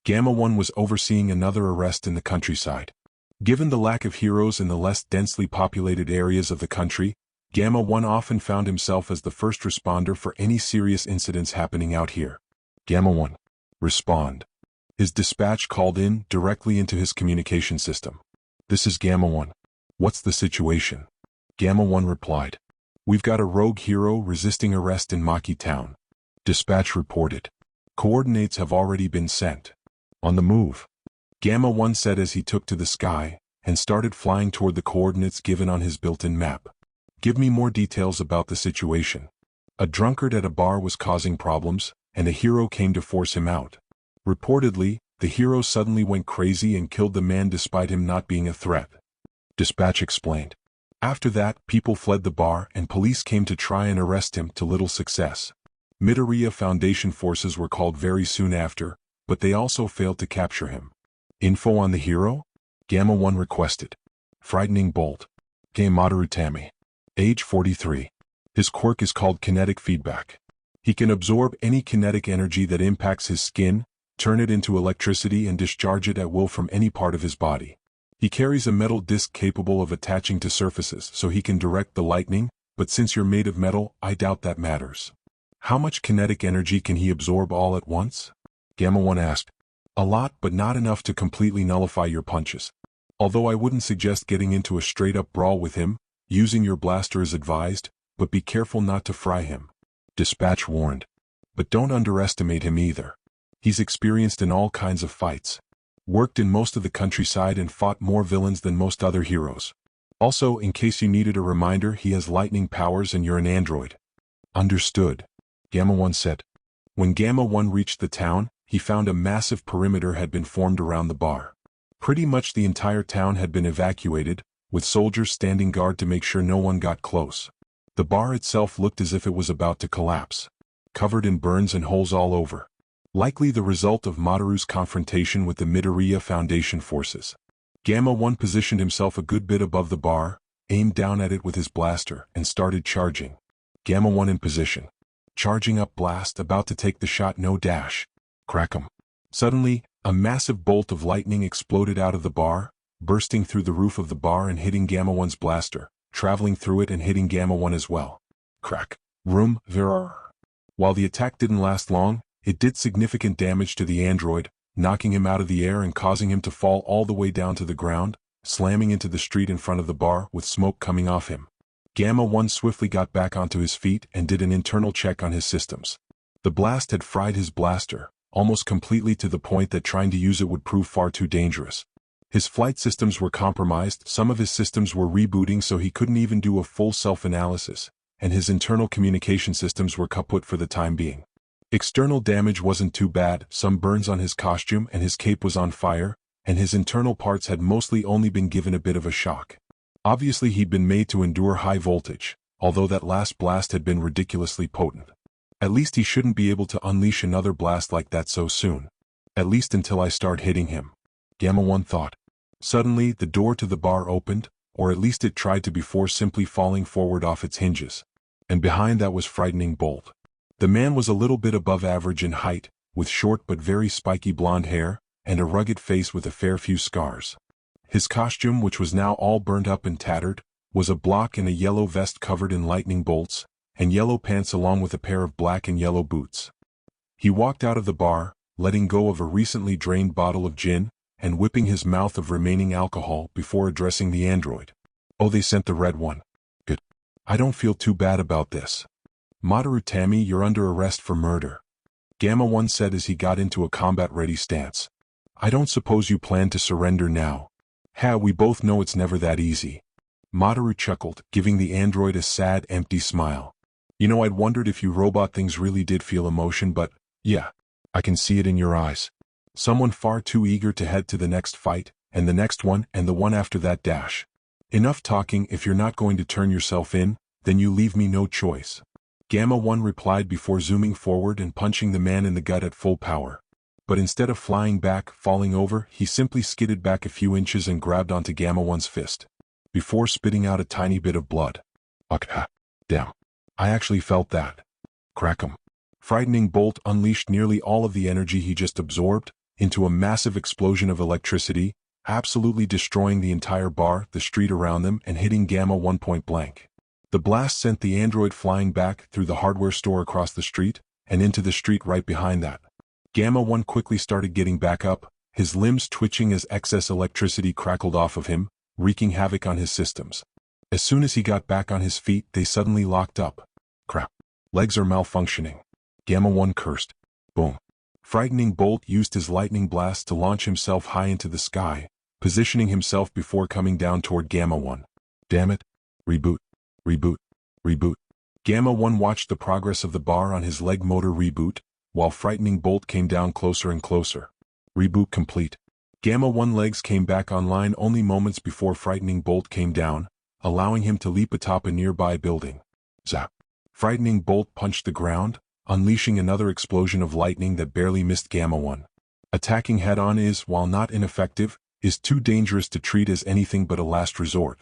Gamma 1 was overseeing another arrest in the countryside. Given the lack of heroes in the less densely populated areas of the country, Gamma 1 often found himself as the first responder for any serious incidents happening out here. Gamma 1. Respond. His dispatch called in directly into his communication system. This is Gamma 1. What's the situation? Gamma 1 replied. We've got a rogue hero resisting arrest in Maki Town. Dispatch reported. Coordinates have already been sent. On the move. Gamma 1 said as he took to the sky and started flying toward the coordinates given on his built-in map. Give me more details about the situation. A drunkard at a bar was causing problems, and a hero came to force him out. Reportedly, the hero suddenly went crazy and killed the man despite him not being a threat. Dispatch explained. After that, people fled the bar and police came to try and arrest him to little success. Midoriya Foundation forces were called very soon after, but they also failed to capture him. Info on the hero? Gamma 1 requested. Frightening Bolt. Game Madarutami. Age 43. His quirk is called kinetic feedback. He can absorb any kinetic energy that impacts his skin, turn it into electricity and discharge it at will from any part of his body. He carries a metal disc capable of attaching to surfaces so he can direct the lightning, but since you're made of metal, I doubt that matters. How much kinetic energy can he absorb all at once? Gamma 1 asked. A lot, but not enough to completely nullify your punches. Although I wouldn't suggest getting into a straight-up brawl with him, using your blaster is advised, but be careful not to fry him. Dispatch warned. But don't underestimate him either. He's experienced in all kinds of fights. Worked in most of the countryside and fought more villains than most other heroes. Also, in case you needed a reminder, he has lightning powers and you're an android. Understood, Gamma 1 said. When Gamma 1 reached the town, he found a massive perimeter had been formed around the bar. Pretty much the entire town had been evacuated, with soldiers standing guard to make sure no one got close. The bar itself looked as if it was about to collapse. Covered in burns and holes all over. Likely the result of Maru's confrontation with the Midoriya Foundation forces. Gamma 1 positioned himself a good bit above the bar, aimed down at it with his blaster, and started charging. Gamma 1 in position. Charging up blast, about to take the shot, no dash. Crack 'em. Suddenly, a massive bolt of lightning exploded out of the bar, bursting through the roof of the bar and hitting Gamma 1's blaster, traveling through it and hitting Gamma 1 as well. Crack. Room, Virar. While the attack didn't last long, it did significant damage to the android, knocking him out of the air and causing him to fall all the way down to the ground, slamming into the street in front of the bar with smoke coming off him. Gamma 1 swiftly got back onto his feet and did an internal check on his systems. The blast had fried his blaster, almost completely, to the point that trying to use it would prove far too dangerous. His flight systems were compromised, some of his systems were rebooting so he couldn't even do a full self-analysis, and his internal communication systems were kaput for the time being. External damage wasn't too bad, some burns on his costume and his cape was on fire, and his internal parts had mostly only been given a bit of a shock. Obviously he'd been made to endure high voltage, although that last blast had been ridiculously potent. At least he shouldn't be able to unleash another blast like that so soon. At least until I start hitting him. Gamma 1 thought. Suddenly, the door to the bar opened, or at least it tried to before simply falling forward off its hinges. And behind that was Frightening Bolt. The man was a little bit above average in height, with short but very spiky blonde hair, and a rugged face with a fair few scars. His costume, which was now all burned up and tattered, was a block and a yellow vest covered in lightning bolts, and yellow pants along with a pair of black and yellow boots. He walked out of the bar, letting go of a recently drained bottle of gin, and whipping his mouth of remaining alcohol before addressing the android. Oh, they sent the red one. Good. I don't feel too bad about this. Mamoru Tammy, you're under arrest for murder. Gamma 1 said as he got into a combat-ready stance. I don't suppose you plan to surrender now. We both know it's never that easy. Mamoru chuckled, giving the android a sad, empty smile. You know, I'd wondered if you robot things really did feel emotion, but, yeah, I can see it in your eyes. Someone far too eager to head to the next fight, and the next one, and the one after that dash. Enough talking. If you're not going to turn yourself in, then you leave me no choice. Gamma 1 replied before zooming forward and punching the man in the gut at full power. But instead of flying back, falling over, he simply skidded back a few inches and grabbed onto Gamma 1's fist. Before spitting out a tiny bit of blood. Damn. I actually felt that. Crack 'em. Frightening Bolt unleashed nearly all of the energy he just absorbed into a massive explosion of electricity, absolutely destroying the entire bar, the street around them, and hitting Gamma 1 point blank. The blast sent the android flying back through the hardware store across the street, and into the street right behind that. Gamma 1 quickly started getting back up, his limbs twitching as excess electricity crackled off of him, wreaking havoc on his systems. As soon as he got back on his feet, they suddenly locked up. Crap. Legs are malfunctioning. Gamma 1 cursed. Boom. Frightening Bolt used his lightning blast to launch himself high into the sky, positioning himself before coming down toward Gamma 1. Damn it. Reboot. Reboot. Reboot. Gamma 1 watched the progress of the bar on his leg motor reboot, while Frightening Bolt came down closer and closer. Reboot complete. Gamma 1 legs came back online only moments before Frightening Bolt came down, allowing him to leap atop a nearby building. Zap. Frightening Bolt punched the ground, unleashing another explosion of lightning that barely missed Gamma 1. Attacking head-on is, while not ineffective, is too dangerous to treat as anything but a last resort.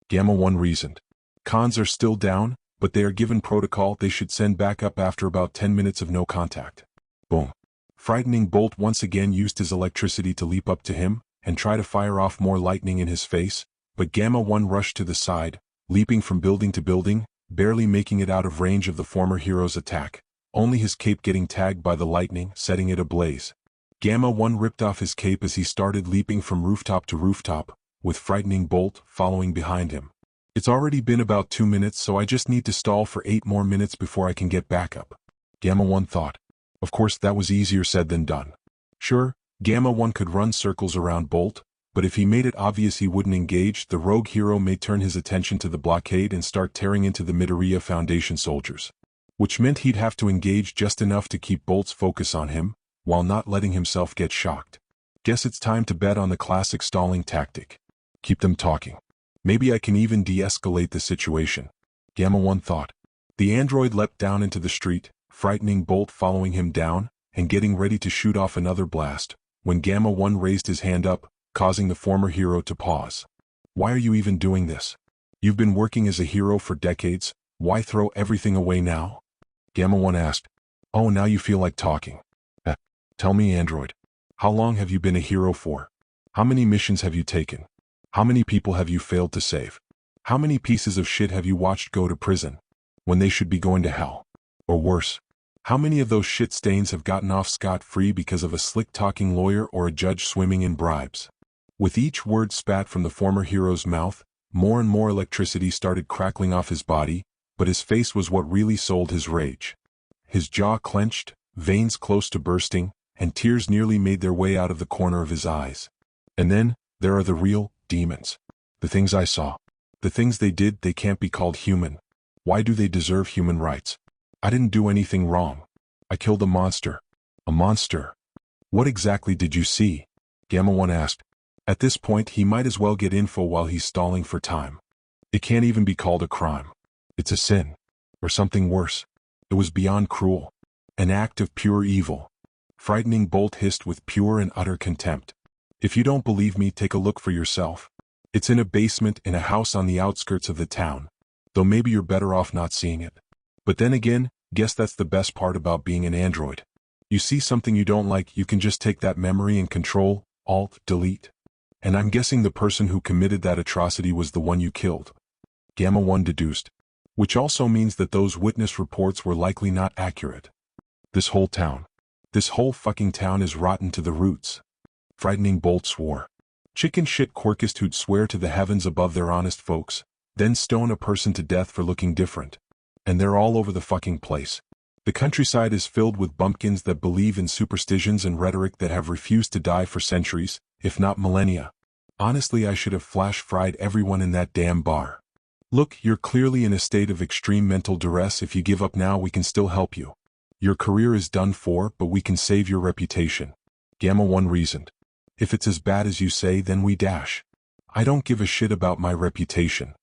Gamma 1 reasoned. Cons are still down, but they are given protocol. They should send back up after about 10 minutes of no contact. Boom. Frightening Bolt once again used his electricity to leap up to him, and try to fire off more lightning in his face, but Gamma 1 rushed to the side, leaping from building to building, barely making it out of range of the former hero's attack, only his cape getting tagged by the lightning, setting it ablaze. Gamma 1 ripped off his cape as he started leaping from rooftop to rooftop, with Frightening Bolt following behind him. It's already been about 2 minutes, so I just need to stall for 8 more minutes before I can get back up, Gamma 1 thought. Of course, that was easier said than done. Sure, Gamma 1 could run circles around Bolt, but if he made it obvious he wouldn't engage, the rogue hero may turn his attention to the blockade and start tearing into the Midoriya Foundation soldiers. Which meant he'd have to engage just enough to keep Bolt's focus on him, while not letting himself get shocked. Guess it's time to bet on the classic stalling tactic. Keep them talking. Maybe I can even de-escalate the situation, Gamma 1 thought. The android leapt down into the street, Frightening Bolt following him down, and getting ready to shoot off another blast, when Gamma 1 raised his hand up, causing the former hero to pause. Why are you even doing this? You've been working as a hero for decades, why throw everything away now? Gamma 1 asked. Oh, now you feel like talking. Tell me, android. How long have you been a hero for? How many missions have you taken? How many people have you failed to save? How many pieces of shit have you watched go to prison, when they should be going to hell? Or worse, how many of those shit stains have gotten off scot-free because of a slick-talking lawyer or a judge swimming in bribes? With each word spat from the former hero's mouth, more and more electricity started crackling off his body, but his face was what really sold his rage. His jaw clenched, veins close to bursting, and tears nearly made their way out of the corner of his eyes. And then, there are the real demons. The things I saw. The things they did, they can't be called human. Why do they deserve human rights? I didn't do anything wrong. I killed a monster. A monster. What exactly did you see? Gamma 1 asked. At this point, he might as well get info while he's stalling for time. It can't even be called a crime. It's a sin. Or something worse. It was beyond cruel. An act of pure evil. Frightening Bolt hissed with pure and utter contempt. If you don't believe me, take a look for yourself. It's in a basement in a house on the outskirts of the town. Though maybe you're better off not seeing it. But then again, guess that's the best part about being an android. You see something you don't like, you can just take that memory and Control, Alt, Delete. And I'm guessing the person who committed that atrocity was the one you killed. Gamma 1 deduced. Which also means that those witness reports were likely not accurate. This whole fucking town is rotten to the roots. Frightening Bolt swore. Chicken shit quirkists who'd swear to the heavens above they're honest folks, then stone a person to death for looking different. And they're all over the fucking place. The countryside is filled with bumpkins that believe in superstitions and rhetoric that have refused to die for centuries, if not millennia. Honestly, I should have flash-fried everyone in that damn bar. Look, you're clearly in a state of extreme mental duress. If you give up now, we can still help you. Your career is done for, but we can save your reputation. Gamma 1 reasoned. If it's as bad as you say, then we dash. I don't give a shit about my reputation.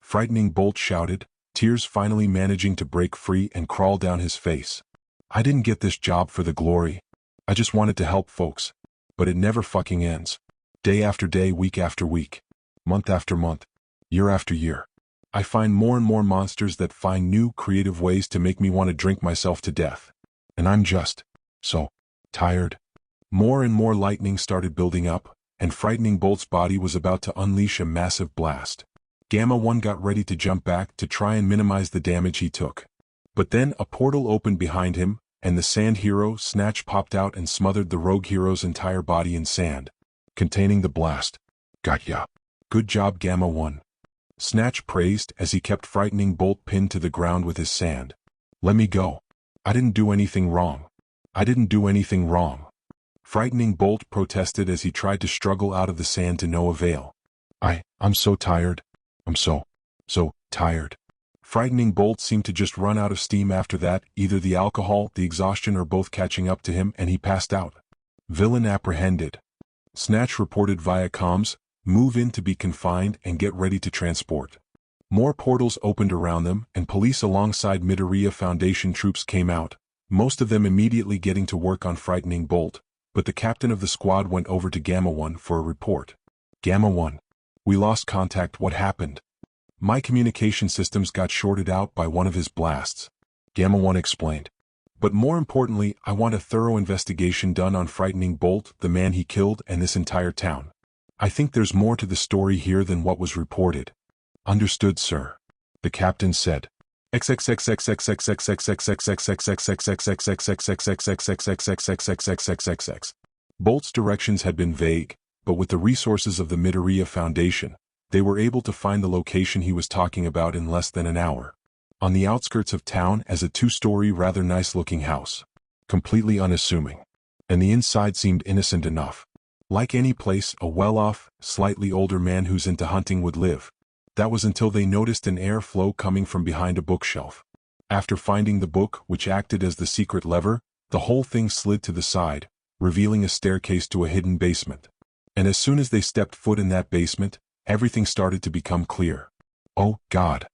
Frightening Bolt shouted, tears finally managing to break free and crawl down his face. I didn't get this job for the glory. I just wanted to help folks. But it never fucking ends. Day after day, week after week. Month after month. Year after year. I find more and more monsters that find new, creative ways to make me want to drink myself to death. And I'm just so tired. More and more lightning started building up, and Frightening Bolt's body was about to unleash a massive blast. Gamma 1 got ready to jump back to try and minimize the damage he took. But then a portal opened behind him, and the sand hero Snatch popped out and smothered the rogue hero's entire body in sand, containing the blast. Got ya. Good job, Gamma 1. Snatch praised as he kept Frightening Bolt pinned to the ground with his sand. Let me go. I didn't do anything wrong. I didn't do anything wrong. Frightening Bolt protested as he tried to struggle out of the sand to no avail. I'm so tired. I'm so tired. Frightening Bolt seemed to just run out of steam after that, either the alcohol, the exhaustion, or both catching up to him, and he passed out. Villain apprehended. Snatch reported via comms, move in to be confined and get ready to transport. More portals opened around them, and police alongside Midoriya Foundation troops came out, most of them immediately getting to work on Frightening Bolt, but the captain of the squad went over to Gamma 1 for a report. Gamma 1. We lost contact. What happened? My communication systems got shorted out by one of his blasts. Gamma 1 explained. But more importantly, I want a thorough investigation done on Frightening Bolt, the man he killed, and this entire town. I think there's more to the story here than what was reported. Understood, sir. The captain said. Bolt's directions had been vague, but with the resources of the Midoriya Foundation, they were able to find the location he was talking about in less than an hour. On the outskirts of town as a two-story rather nice-looking house. Completely unassuming. And the inside seemed innocent enough. Like any place a well-off, slightly older man who's into hunting would live. That was until they noticed an air flow coming from behind a bookshelf. After finding the book, which acted as the secret lever, the whole thing slid to the side, revealing a staircase to a hidden basement. And as soon as they stepped foot in that basement, everything started to become clear. Oh, God.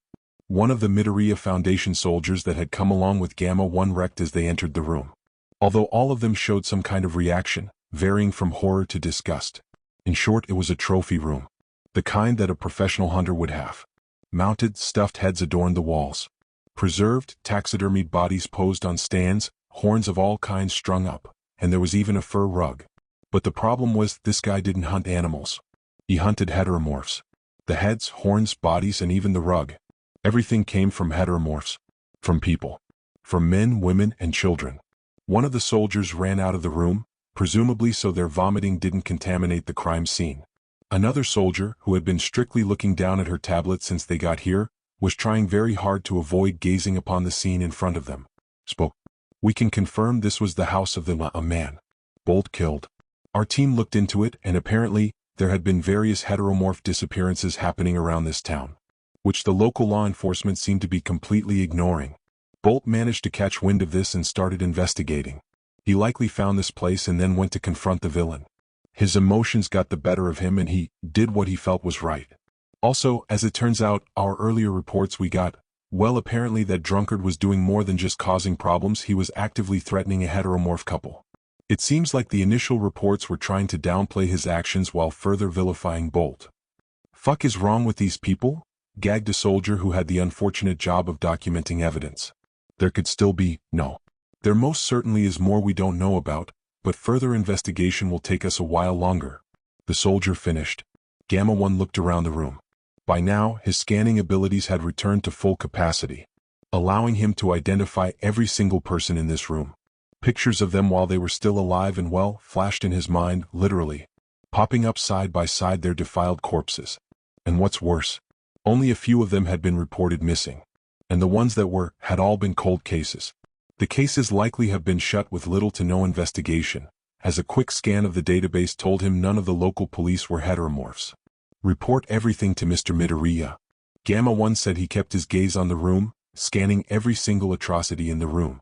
One of the Midoriya Foundation soldiers that had come along with Gamma 1 wrecked as they entered the room. Although all of them showed some kind of reaction, varying from horror to disgust. In short, it was a trophy room. The kind that a professional hunter would have. Mounted, stuffed heads adorned the walls. Preserved, taxidermied bodies posed on stands, horns of all kinds strung up, and there was even a fur rug. But the problem was, this guy didn't hunt animals. He hunted heteromorphs. The heads, horns, bodies, and even the rug. Everything came from heteromorphs. From people. From men, women, and children. One of the soldiers ran out of the room, presumably so their vomiting didn't contaminate the crime scene. Another soldier, who had been strictly looking down at her tablet since they got here, was trying very hard to avoid gazing upon the scene in front of them. Spoke. We can confirm this was the house of the man. Bolt killed. Our team looked into it, and apparently, there had been various heteromorph disappearances happening around this town, which the local law enforcement seemed to be completely ignoring. Bolt managed to catch wind of this and started investigating. He likely found this place and then went to confront the villain. His emotions got the better of him and he did what he felt was right. Also, as it turns out, our earlier reports we got, well, apparently that drunkard was doing more than just causing problems, he was actively threatening a heteromorph couple. It seems like the initial reports were trying to downplay his actions while further vilifying Bolt. Fuck is wrong with these people? Gagged a soldier who had the unfortunate job of documenting evidence. There could still be, no. There most certainly is more we don't know about, but further investigation will take us a while longer. The soldier finished. Gamma 1 looked around the room. By now, his scanning abilities had returned to full capacity, allowing him to identify every single person in this room. Pictures of them while they were still alive and well flashed in his mind, literally, popping up side by side their defiled corpses. And what's worse, only a few of them had been reported missing. And the ones that were, had all been cold cases. The cases likely have been shut with little to no investigation, as a quick scan of the database told him none of the local police were heteromorphs. Report everything to Mr. Midoriya. Gamma 1 said he kept his gaze on the room, scanning every single atrocity in the room.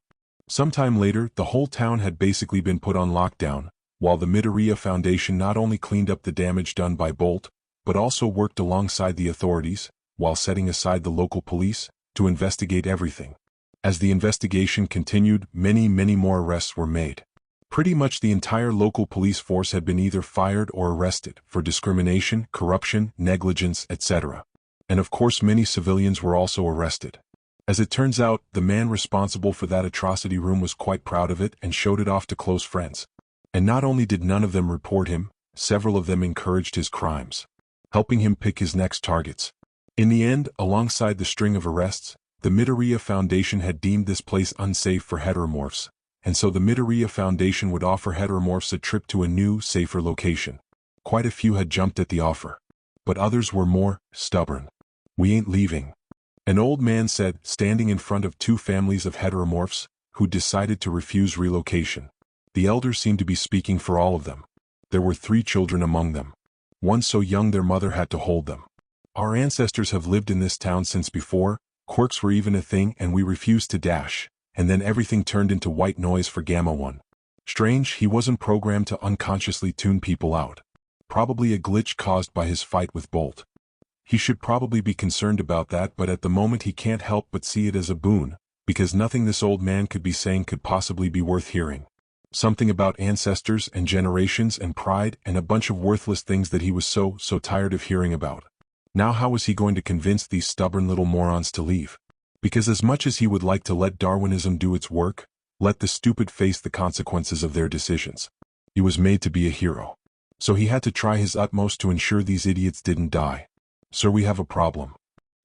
Sometime later, the whole town had basically been put on lockdown, while the Midoriya Foundation not only cleaned up the damage done by Bolt, but also worked alongside the authorities, while setting aside the local police, to investigate everything. As the investigation continued, many more arrests were made. Pretty much the entire local police force had been either fired or arrested for discrimination, corruption, negligence, etc. And of course many civilians were also arrested. As it turns out, the man responsible for that atrocity room was quite proud of it and showed it off to close friends. And not only did none of them report him, several of them encouraged his crimes, helping him pick his next targets. In the end, alongside the string of arrests, the Midoriya Foundation had deemed this place unsafe for heteromorphs, and so the Midoriya Foundation would offer heteromorphs a trip to a new, safer location. Quite a few had jumped at the offer. But others were more stubborn. We ain't leaving. An old man said, standing in front of two families of heteromorphs, who decided to refuse relocation. The elders seemed to be speaking for all of them. There were 3 children among them. One so young their mother had to hold them. Our ancestors have lived in this town since before quirks were even a thing, and we refused to dash, and then everything turned into white noise for Gamma 1. Strange, he wasn't programmed to unconsciously tune people out. Probably a glitch caused by his fight with Bolt. He should probably be concerned about that, but at the moment he can't help but see it as a boon, because nothing this old man could be saying could possibly be worth hearing. Something about ancestors and generations and pride and a bunch of worthless things that he was so tired of hearing about. Now how was he going to convince these stubborn little morons to leave? Because as much as he would like to let Darwinism do its work, let the stupid face the consequences of their decisions. He was made to be a hero. So he had to try his utmost to ensure these idiots didn't die. Sir, we have a problem.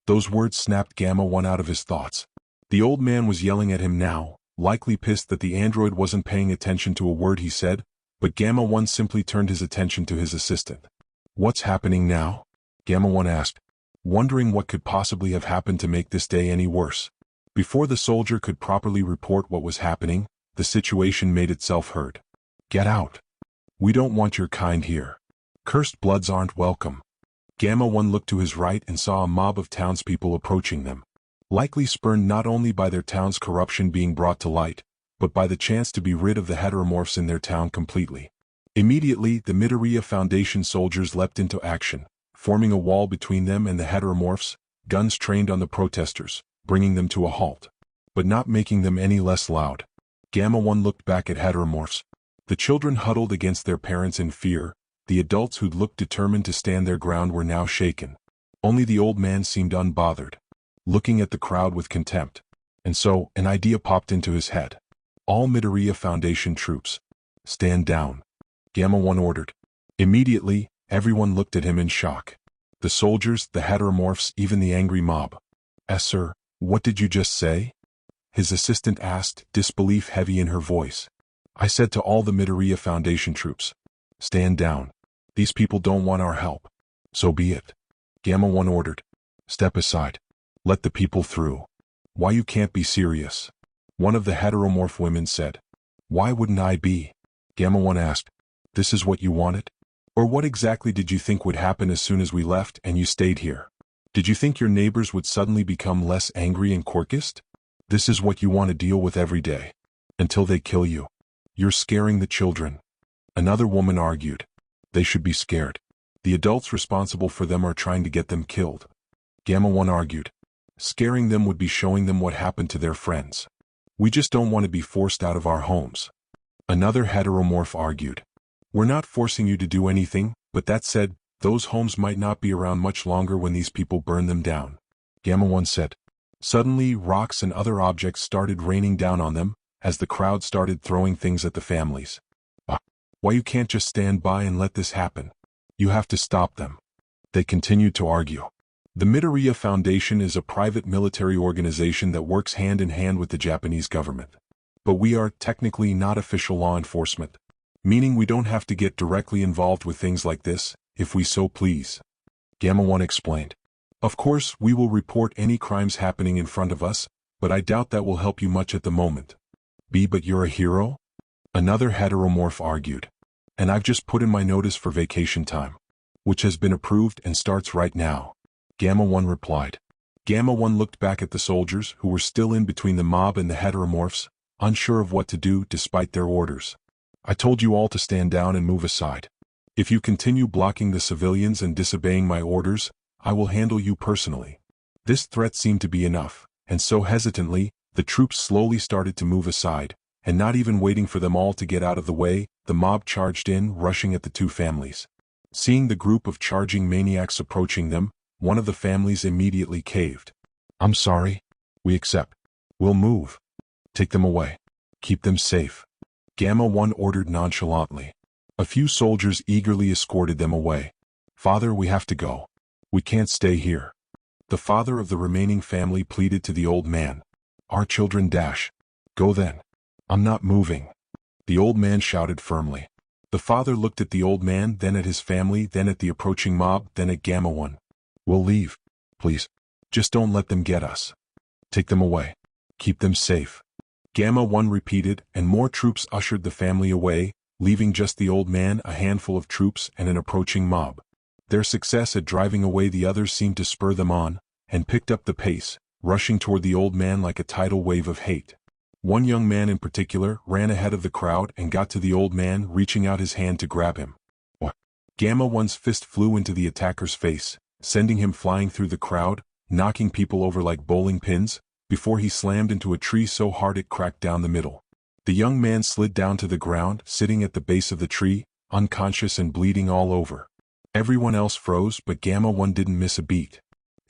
Those words snapped Gamma 1 out of his thoughts. The old man was yelling at him now, likely pissed that the android wasn't paying attention to a word he said, but Gamma 1 simply turned his attention to his assistant. What's happening now? Gamma 1 asked, wondering what could possibly have happened to make this day any worse. Before the soldier could properly report what was happening, the situation made itself heard. Get out. We don't want your kind here. Cursed bloods aren't welcome. Gamma 1 looked to his right and saw a mob of townspeople approaching them. Likely spurned not only by their town's corruption being brought to light, but by the chance to be rid of the heteromorphs in their town completely. Immediately, the Midoriya Foundation soldiers leapt into action, forming a wall between them and the heteromorphs, guns trained on the protesters, bringing them to a halt, but not making them any less loud. Gamma 1 looked back at heteromorphs. The children huddled against their parents in fear. The adults who'd looked determined to stand their ground were now shaken. Only the old man seemed unbothered, looking at the crowd with contempt. And so, an idea popped into his head. All Midoriya Foundation troops, stand down. Gamma 1 ordered. Immediately, everyone looked at him in shock. The soldiers, the heteromorphs, even the angry mob. Sir, what did you just say? His assistant asked, disbelief heavy in her voice. I said to all the Midoriya Foundation troops, stand down. These people don't want our help. So be it. Gamma 1 ordered. Step aside. Let the people through. Why you can't be serious? One of the heteromorph women said. Why wouldn't I be? Gamma 1 asked. This is what you wanted? Or what exactly did you think would happen as soon as we left and you stayed here? Did you think your neighbors would suddenly become less angry and quirkless? This is what you want to deal with every day. Until they kill you. You're scaring the children. Another woman argued. They should be scared. The adults responsible for them are trying to get them killed. Gamma 1 argued. Scaring them would be showing them what happened to their friends. We just don't want to be forced out of our homes. Another heteromorph argued. We're not forcing you to do anything, but that said, those homes might not be around much longer when these people burn them down. Gamma 1 said. Suddenly, rocks and other objects started raining down on them, as the crowd started throwing things at the families. Why you can't just stand by and let this happen? You have to stop them. They continued to argue. The Midoriya Foundation is a private military organization that works hand in hand with the Japanese government. But we are technically not official law enforcement, meaning we don't have to get directly involved with things like this, if we so please. Gamma 1 explained. Of course, we will report any crimes happening in front of us, but I doubt that will help you much at the moment. But you're a hero? Another heteromorph argued. And I've just put in my notice for vacation time, which has been approved and starts right now. Gamma 1 replied. Gamma 1 looked back at the soldiers who were still in between the mob and the heteromorphs, unsure of what to do despite their orders. I told you all to stand down and move aside. If you continue blocking the civilians and disobeying my orders, I will handle you personally. This threat seemed to be enough, and so hesitantly, the troops slowly started to move aside, and not even waiting for them all to get out of the way, the mob charged in, rushing at the two families. Seeing the group of charging maniacs approaching them, one of the families immediately caved. I'm sorry. We accept. We'll move. Take them away. Keep them safe. Gamma 1 ordered nonchalantly. A few soldiers eagerly escorted them away. Father, we have to go. We can't stay here. The father of the remaining family pleaded to the old man. Our children dash. Go then. I'm not moving. The old man shouted firmly. The father looked at the old man, then at his family, then at the approaching mob, then at Gamma 1. We'll leave. Please. Just don't let them get us. Take them away. Keep them safe. Gamma 1 repeated, and more troops ushered the family away, leaving just the old man, a handful of troops, and an approaching mob. Their success at driving away the others seemed to spur them on, and picked up the pace, rushing toward the old man like a tidal wave of hate. One young man in particular ran ahead of the crowd and got to the old man, reaching out his hand to grab him. Gamma 1's fist flew into the attacker's face, sending him flying through the crowd, knocking people over like bowling pins, before he slammed into a tree so hard it cracked down the middle. The young man slid down to the ground, sitting at the base of the tree, unconscious and bleeding all over. Everyone else froze, but Gamma 1 didn't miss a beat.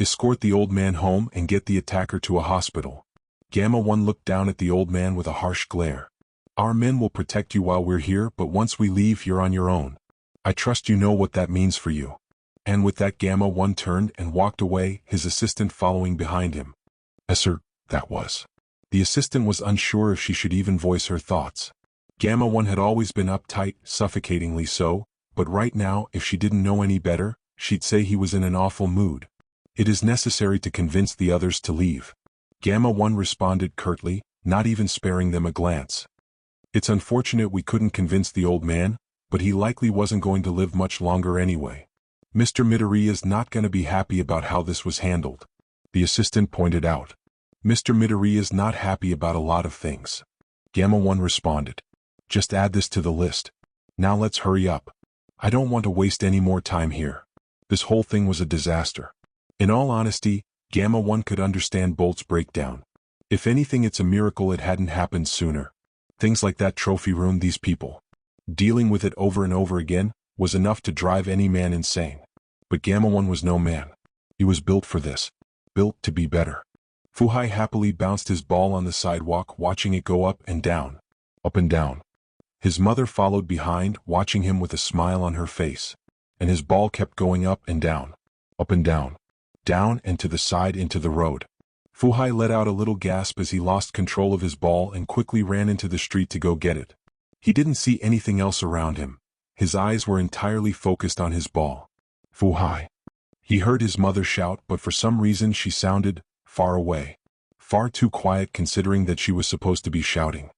Escort the old man home and get the attacker to a hospital. Gamma 1 looked down at the old man with a harsh glare. Our men will protect you while we're here, but once we leave, you're on your own. I trust you know what that means for you. And with that, Gamma 1 turned and walked away, his assistant following behind him. Sir, that was. The assistant was unsure if she should even voice her thoughts. Gamma 1 had always been uptight, suffocatingly so, but right now, if she didn't know any better, she'd say he was in an awful mood. It is necessary to convince the others to leave. Gamma 1 responded curtly, not even sparing them a glance. It's unfortunate we couldn't convince the old man, but he likely wasn't going to live much longer anyway. Mr. Midori is not going to be happy about how this was handled. The assistant pointed out. Mr. Midori is not happy about a lot of things. Gamma 1 responded. Just add this to the list. Now let's hurry up. I don't want to waste any more time here. This whole thing was a disaster. In all honesty, Gamma 1 could understand Bolt's breakdown. If anything, it's a miracle it hadn't happened sooner. Things like that trophy ruined these people. Dealing with it over and over again was enough to drive any man insane. But Gamma 1 was no man. He was built for this. Built to be better. Fuhai happily bounced his ball on the sidewalk, watching it go up and down. Up and down. His mother followed behind, watching him with a smile on her face. And his ball kept going up and down. Up and down. Down and to the side into the road. Fuhai let out a little gasp as he lost control of his ball and quickly ran into the street to go get it. He didn't see anything else around him. His eyes were entirely focused on his ball. Fuhai. He heard his mother shout, but for some reason she sounded far away. Far too quiet considering that she was supposed to be shouting.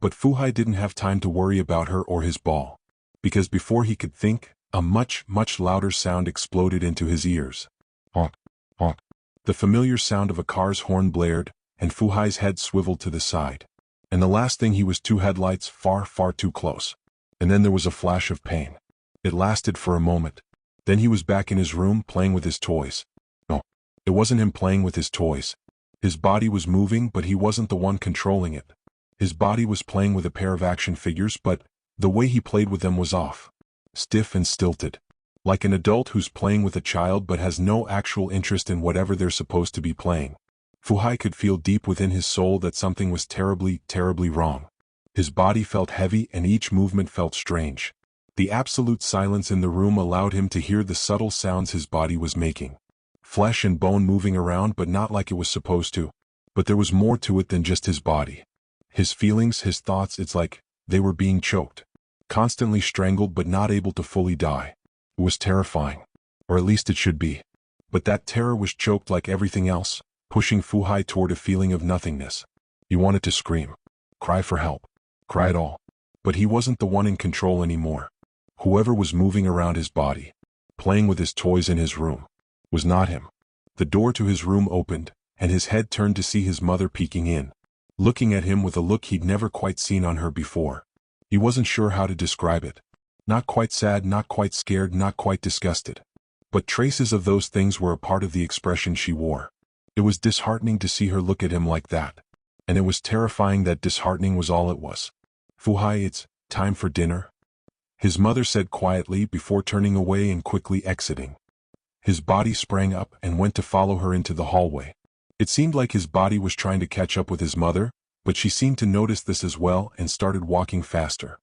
But Fuhai didn't have time to worry about her or his ball. Because before he could think, a much, much louder sound exploded into his ears. Honk, honk. The familiar sound of a car's horn blared, and Fuhai's head swiveled to the side. And the last thing he was two headlights far, far too close. And then there was a flash of pain. It lasted for a moment. Then he was back in his room playing with his toys. No, it wasn't him playing with his toys. His body was moving, but he wasn't the one controlling it. His body was playing with a pair of action figures, but the way he played with them was off. Stiff and stilted. Like an adult who's playing with a child but has no actual interest in whatever they're supposed to be playing. Fuhai could feel deep within his soul that something was terribly, terribly wrong. His body felt heavy and each movement felt strange. The absolute silence in the room allowed him to hear the subtle sounds his body was making. Flesh and bone moving around, but not like it was supposed to. But there was more to it than just his body. His feelings, his thoughts, it's like they were being choked. Constantly strangled but not able to fully die. It was terrifying. Or at least it should be. But that terror was choked like everything else, pushing Fuhai toward a feeling of nothingness. He wanted to scream. Cry for help. Cry it all. But he wasn't the one in control anymore. Whoever was moving around his body, playing with his toys in his room, was not him. The door to his room opened, and his head turned to see his mother peeking in, looking at him with a look he'd never quite seen on her before. He wasn't sure how to describe it. Not quite sad, not quite scared, not quite disgusted. But traces of those things were a part of the expression she wore. It was disheartening to see her look at him like that. And it was terrifying that disheartening was all it was. Fuhai, it's time for dinner, his mother said quietly before turning away and quickly exiting. His body sprang up and went to follow her into the hallway. It seemed like his body was trying to catch up with his mother, but she seemed to notice this as well and started walking faster.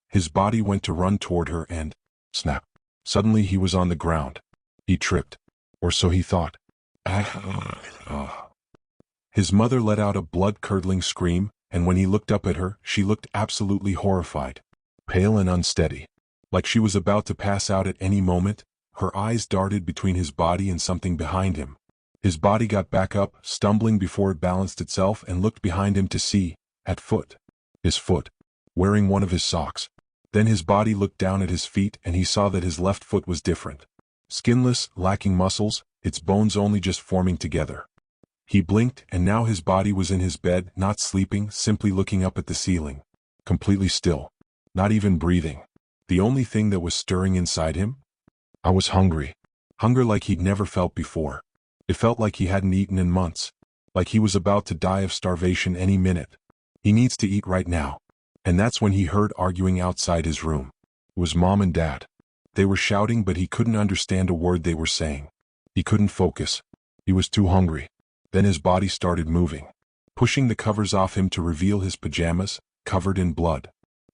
His body went to run toward her and, snap, suddenly he was on the ground. He tripped. Or so he thought. His mother let out a blood-curdling scream, and when he looked up at her, she looked absolutely horrified. Pale and unsteady. Like she was about to pass out at any moment, her eyes darted between his body and something behind him. His body got back up, stumbling before it balanced itself and looked behind him to see, at foot. His foot. Wearing one of his socks. Then his body looked down at his feet and he saw that his left foot was different. Skinless, lacking muscles, its bones only just forming together. He blinked and now his body was in his bed, not sleeping, simply looking up at the ceiling. Completely still. Not even breathing. The only thing that was stirring inside him? I was hungry. Hunger like he'd never felt before. It felt like he hadn't eaten in months. Like he was about to die of starvation any minute. He needs to eat right now. And that's when he heard arguing outside his room. It was Mom and Dad. They were shouting but he couldn't understand a word they were saying. He couldn't focus. He was too hungry. Then his body started moving. Pushing the covers off him to reveal his pajamas, covered in blood.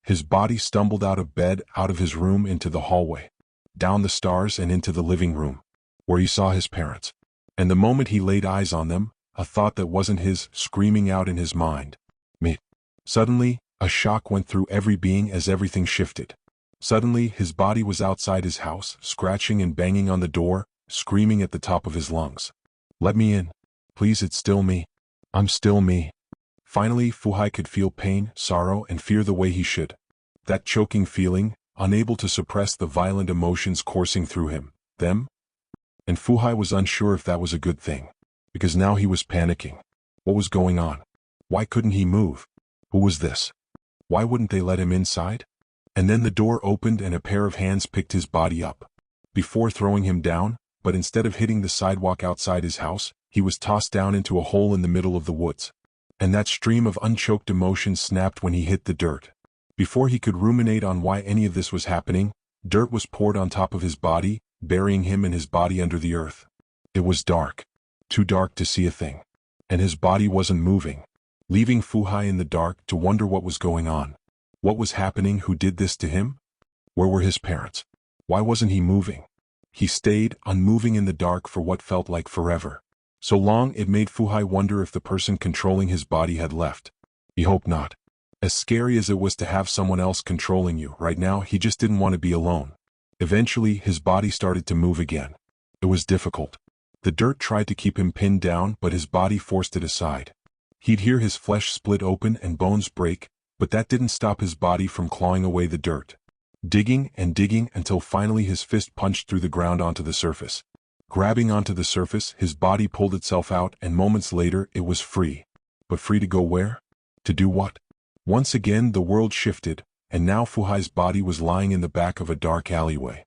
His body stumbled out of bed, out of his room into the hallway. Down the stairs and into the living room. Where he saw his parents. And the moment he laid eyes on them, a thought that wasn't his, screaming out in his mind. Me. Suddenly, a shock went through every being as everything shifted. Suddenly, his body was outside his house, scratching and banging on the door, screaming at the top of his lungs. Let me in. Please, it's still me. I'm still me. Finally, Fuhai could feel pain, sorrow, and fear the way he should. That choking feeling, unable to suppress the violent emotions coursing through him, them? And Fuhai was unsure if that was a good thing. Because now he was panicking. What was going on? Why couldn't he move? Who was this? Why wouldn't they let him inside? And then the door opened and a pair of hands picked his body up. Before throwing him down, but instead of hitting the sidewalk outside his house, he was tossed down into a hole in the middle of the woods. And that stream of unchoked emotion snapped when he hit the dirt. Before he could ruminate on why any of this was happening, dirt was poured on top of his body, burying him and his body under the earth. It was dark. Too dark to see a thing. And his body wasn't moving. Leaving Fuhai in the dark to wonder what was going on. What was happening? Who did this to him? Where were his parents? Why wasn't he moving? He stayed, unmoving in the dark for what felt like forever. So long it made Fuhai wonder if the person controlling his body had left. He hoped not. As scary as it was to have someone else controlling you right now, he just didn't want to be alone. Eventually, his body started to move again. It was difficult. The dirt tried to keep him pinned down, but his body forced it aside. He'd hear his flesh split open and bones break, but that didn't stop his body from clawing away the dirt. Digging and digging until finally his fist punched through the ground onto the surface. Grabbing onto the surface, his body pulled itself out, and moments later it was free. But free to go where? To do what? Once again the world shifted, and now Fuhai's body was lying in the back of a dark alleyway.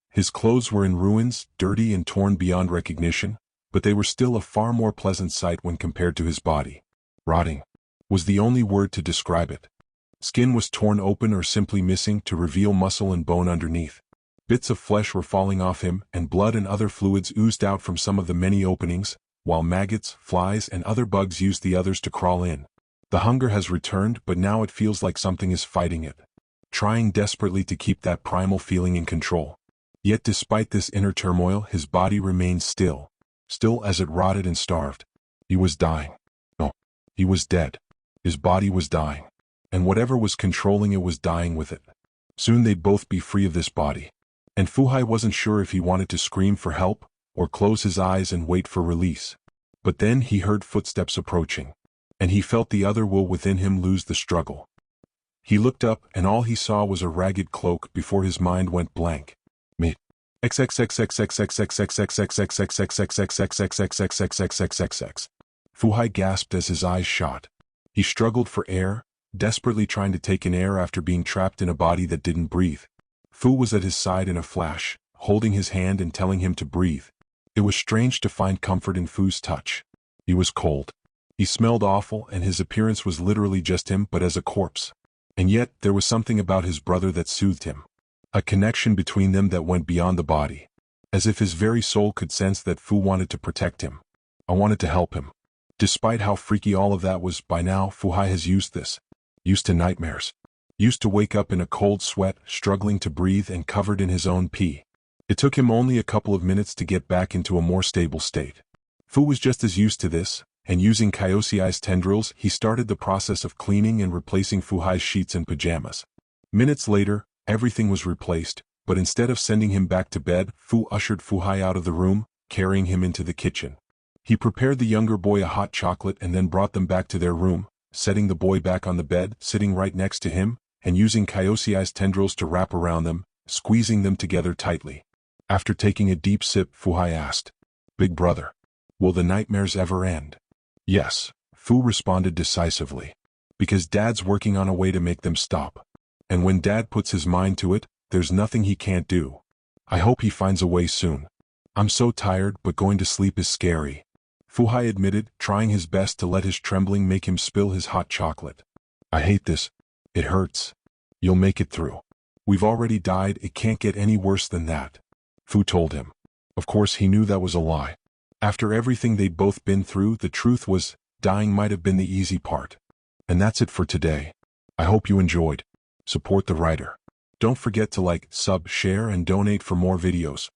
His clothes were in ruins, dirty and torn beyond recognition, but they were still a far more pleasant sight when compared to his body. Rotting was the only word to describe it. Skin was torn open or simply missing to reveal muscle and bone underneath. Bits of flesh were falling off him, and blood and other fluids oozed out from some of the many openings, while maggots, flies, and other bugs used the others to crawl in. The hunger has returned, but now it feels like something is fighting it, trying desperately to keep that primal feeling in control. Yet despite this inner turmoil, his body remained still as it rotted and starved. He was dying. No, he was dead. His body was dying. And whatever was controlling it was dying with it. Soon they'd both be free of this body. And Fuhai wasn't sure if he wanted to scream for help, or close his eyes and wait for release. But then he heard footsteps approaching. And he felt the other will within him lose the struggle. He looked up, and all he saw was a ragged cloak before his mind went blank. Me. Fuhai gasped as his eyes shot. He struggled for air, desperately trying to take in air after being trapped in a body that didn't breathe. Fu was at his side in a flash, holding his hand and telling him to breathe. It was strange to find comfort in Fu's touch. He was cold. He smelled awful, and his appearance was literally just him but as a corpse. And yet, there was something about his brother that soothed him. A connection between them that went beyond the body. As if his very soul could sense that Fu wanted to protect him. I wanted to help him. Despite how freaky all of that was, by now, Fuhai has used this. Used to nightmares. Used to wake up in a cold sweat, struggling to breathe and covered in his own pee. It took him only a couple of minutes to get back into a more stable state. Fu was just as used to this, and using Kyodon's tendrils, he started the process of cleaning and replacing Fuhai's sheets and pajamas. Minutes later, everything was replaced, but instead of sending him back to bed, Fu ushered Fuhai out of the room, carrying him into the kitchen. He prepared the younger boy a hot chocolate and then brought them back to their room, setting the boy back on the bed, sitting right next to him, and using Kyodon's tendrils to wrap around them, squeezing them together tightly. After taking a deep sip, Fuhai asked, "Big brother, will the nightmares ever end?" "Yes," Fu responded decisively. "Because Dad's working on a way to make them stop. And when Dad puts his mind to it, there's nothing he can't do. I hope he finds a way soon. I'm so tired, but going to sleep is scary," Fuhai admitted, trying his best to let his trembling make him spill his hot chocolate. "I hate this. It hurts. You'll make it through. We've already died, it can't get any worse than that," Fu told him. Of course he knew that was a lie. After everything they'd both been through, the truth was, dying might have been the easy part. And that's it for today. I hope you enjoyed. Support the writer. Don't forget to like, sub, share and donate for more videos.